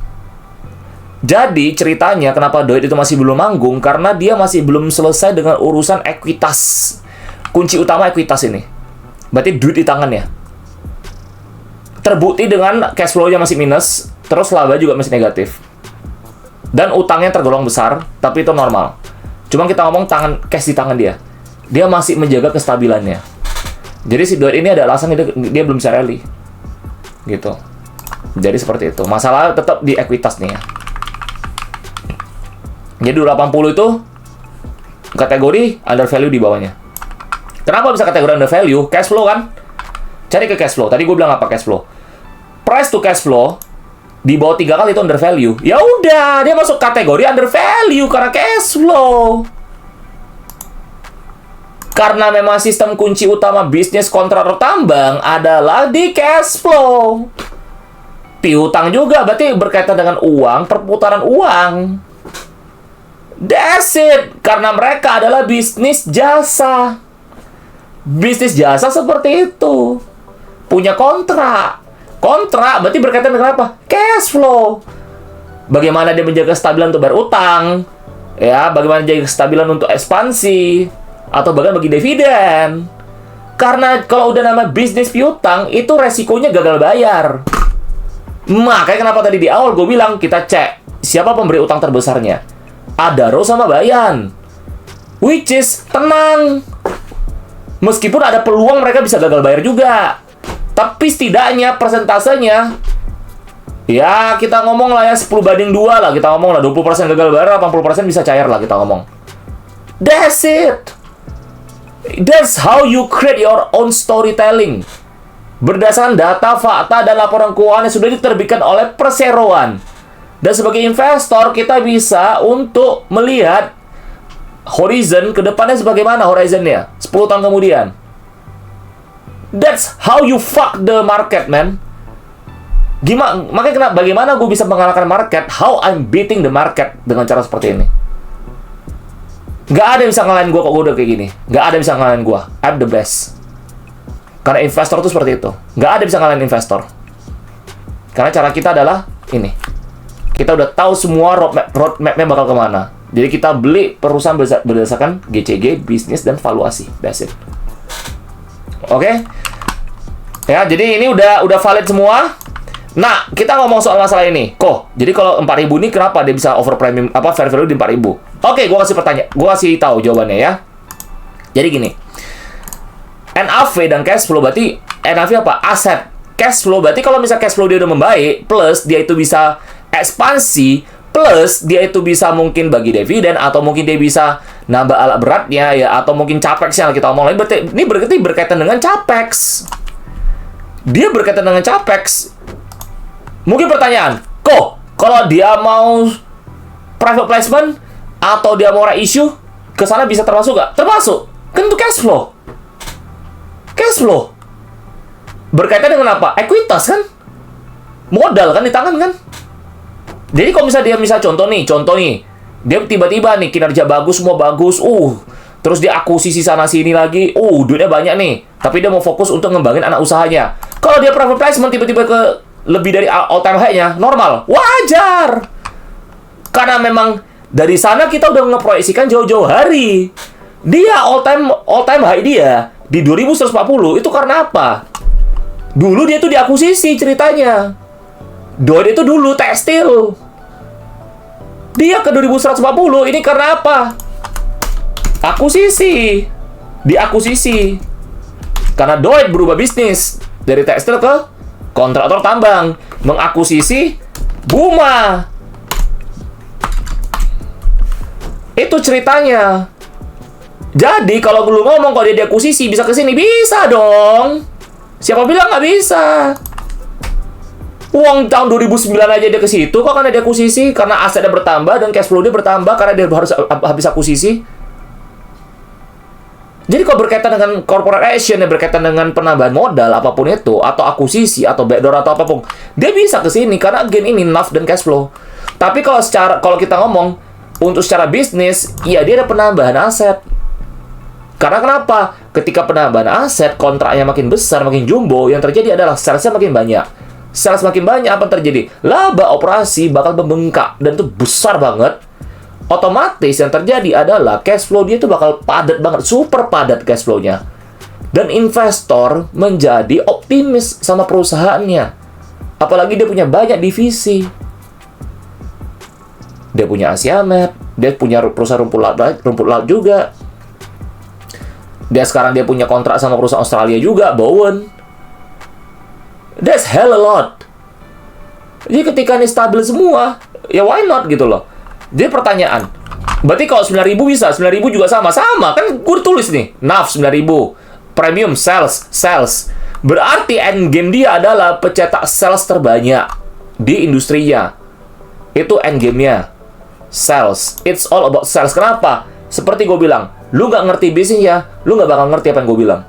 Jadi ceritanya kenapa Doit itu masih belum manggung, karena dia masih belum selesai dengan urusan ekuitas. Kunci utama ekuitas ini. Berarti duit di tangannya. Terbukti dengan cash flow-nya masih minus, terus laba juga masih negatif. Dan utangnya tergolong besar, tapi itu normal. Cuma kita ngomong cash di tangan dia. Dia masih menjaga kestabilannya. Jadi si Doit ini ada alasan dia belum bisa rally. Gitu. Jadi seperti itu. Masalah tetap di ekuitas nih ya. Jadi 280 itu kategori under value di bawahnya. Kenapa bisa kategori under value? Cash flow kan? Cari ke cash flow. Tadi gue bilang apa cash flow? Price to cash flow di bawah 3 kali itu under value. Ya udah, dia masuk kategori under value karena cash flow. Karena memang sistem kunci utama bisnis kontraktor tambang adalah di cash flow. Piutang juga berarti berkaitan dengan uang, perputaran uang. That's it. Karena mereka adalah bisnis jasa. Bisnis jasa seperti itu. Punya kontrak. Kontrak berarti berkaitan dengan apa? Cash flow. Bagaimana dia menjaga kestabilan untuk bayar utang. Ya, bagaimana menjaga kestabilan untuk ekspansi. Atau bahkan bagi dividen. Karena kalau udah nama bisnis piutang, itu resikonya gagal bayar. Makanya kenapa tadi di awal gue bilang, kita cek siapa pemberi utang terbesarnya. Adaro sama Bayan. Which is tenang. Meskipun ada peluang mereka bisa gagal bayar juga. Tapi setidaknya persentasenya ya kita ngomong lah ya 10/2 lah. Kita ngomong lah 20% gagal bayar, 80% bisa cair lah kita ngomong. That's it. That's how you create your own storytelling. Berdasarkan data, fakta, dan laporan keuangan yang sudah diterbitkan oleh perseroan. Dan sebagai investor, kita bisa untuk melihat horizon ke depannya sebagaimana horizonnya 10 tahun kemudian. That's how you fuck the market, man. Makanya bagaimana gue bisa mengalahkan market? How I'm beating the market dengan cara seperti ini. Gak ada yang bisa ngalahin gue kok gue udah kayak gini. Gak ada yang bisa ngalahin gue. I'm the best. Karena investor tuh seperti itu. Gak ada yang bisa ngalahin investor. Karena cara kita adalah ini. Kita udah tahu semua roadmap-nya bakal kemana. Jadi kita beli perusahaan berdasarkan GCG, bisnis, dan valuasi. That's it. Oke? Ya, jadi ini udah valid semua. Nah, kita ngomong soal masalah ini. Jadi kalau 4.000 ini kenapa dia bisa over premium, fair value di 4.000? Oke, gue kasih pertanyaan. Gue kasih tahu jawabannya ya. Jadi gini. NAV dan cash flow berarti NAV apa? Aset. Cash flow berarti kalau misalnya cash flow dia udah membaik, plus dia itu bisa ekspansi, plus dia itu bisa mungkin bagi dividen, atau mungkin dia bisa nambah alat beratnya ya, atau mungkin capex yang kita omongin. Ini berarti berkaitan dengan capex. dia berkaitan dengan capex. Mungkin pertanyaan, kok kalau dia mau private placement atau dia mau issue ke sana bisa termasuk nggak? Termasuk. Kan itu cash flow. Cash flow. Berkaitan dengan apa? Ekuitas kan? Modal kan di tangan kan? Jadi kalau misalnya dia contoh nih, dia tiba-tiba nih kinerja bagus, semua bagus, terus dia akuisisi sana sini lagi, duitnya banyak nih, tapi dia mau fokus untuk ngembangin anak usahanya. Kalau dia private placement tiba-tiba ke lebih dari all time high-nya, normal, wajar. Karena memang dari sana kita udah ngeproyeksikan jauh-jauh hari. Dia all time high dia di 2140 itu karena apa? Dulu dia tuh diakuisisi ceritanya. Doit itu dulu tekstil. Dia ke 2140 ini karena apa? Akuisisi. Diakuisisi. Karena Doit berubah bisnis dari tekstil ke kontraktor tambang, mengakuisisi Buma. Itu ceritanya. Jadi kalau lu ngomong kalau dia diakuisisi bisa ke sini, bisa dong. Siapa bilang nggak bisa? Uang tahun 2009 aja dia ke situ kok karena dia akuisisi, karena asetnya bertambah dan cash flow dia bertambah karena dia harus habis akuisisi. Jadi kalau berkaitan dengan corporate action, berkaitan dengan penambahan modal apapun itu, atau akuisisi atau backdoor atau apapun, dia bisa ke sini karena again ini NAV dan cash flow. Tapi kalau kita ngomong untuk secara bisnis, iya dia ada penambahan aset. Karena kenapa? Ketika penambahan aset, kontraknya makin besar, makin jumbo, yang terjadi adalah salesnya makin banyak. Sales makin banyak, apa yang terjadi? Laba operasi bakal membengkak, dan itu besar banget. Otomatis yang terjadi adalah cash flow dia itu bakal padat banget, super padat cash flow-nya. Dan investor menjadi optimis sama perusahaannya. Apalagi dia punya banyak divisi. Dia punya Asiamet, dia punya perusahaan rumput laut juga. Sekarang dia punya kontrak sama perusahaan Australia juga, Bowen. That's hell a lot. Jadi ketika ini stabil semua, ya why not gitu loh. Jadi pertanyaan, berarti kalau 9.000 bisa, 9.000 juga sama. Sama, kan gue tulis nih, NAV 9.000, premium sales. Berarti end game dia adalah pencetak sales terbanyak di industrinya. Itu end game-nya. Sales. It's all about sales. Kenapa? Seperti gue bilang, lu nggak ngerti bisnis ya, lu nggak bakal ngerti apa yang gue bilang.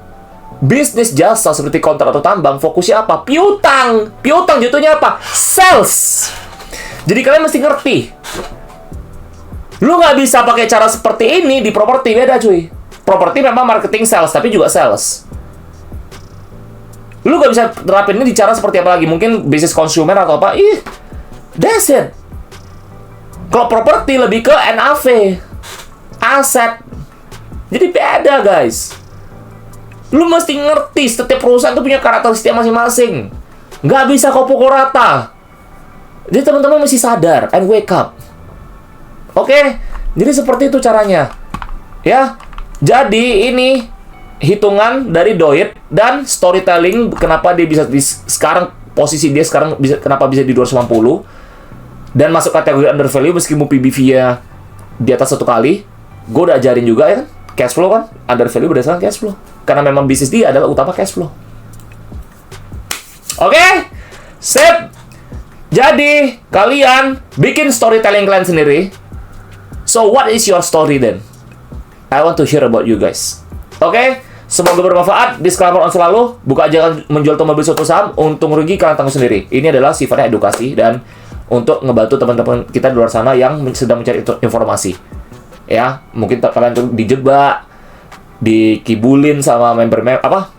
Bisnis jasa seperti kontrak atau tambang, fokusnya apa? Piutang jatuhnya apa? Sales. Jadi kalian mesti ngerti. Lu nggak bisa pakai cara seperti ini di properti, beda cuy. Properti memang marketing sales, tapi juga sales. Lu nggak bisa terapin ini di cara seperti apa lagi? Mungkin bisnis konsumer atau apa? That's it. Kalau properti lebih ke NAV, aset. Jadi beda guys. Lu mesti ngerti setiap perusahaan itu punya karakteristik masing-masing. Nggak bisa kau pukul rata. Jadi teman-teman mesti sadar and wake up. Oke? Jadi seperti itu caranya. Ya. Jadi ini hitungan dari Doit dan storytelling kenapa dia bisa sekarang posisi dia sekarang kenapa bisa di 250 dan masuk kategori under value meskipun PBV-nya di atas 1 kali. Gue udah ajarin juga ya kan. Cash flow kan, under value berdasarkan cash flow. Karena memang bisnis dia adalah utama cash flow. Oke? Sip. Jadi, kalian bikin storytelling kalian sendiri. So, what is your story then? I want to hear about you guys. Oke? Semoga bermanfaat. Disclaimer on selalu, buka jangan menjual atau membeli suatu saham, untung rugi kalian tanggung sendiri. Ini adalah sifatnya edukasi dan untuk ngebantu teman-teman kita di luar sana yang sedang mencari informasi. Ya, mungkin kalian tuh dijebak, dikibulin sama member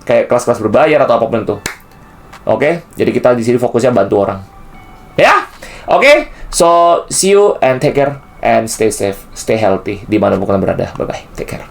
kayak kelas-kelas berbayar atau apapun itu. Oke, jadi kita di sini fokusnya bantu orang. Ya, oke. So see you and take care and stay safe, stay healthy dimanapun kalian berada. Bye bye, take care.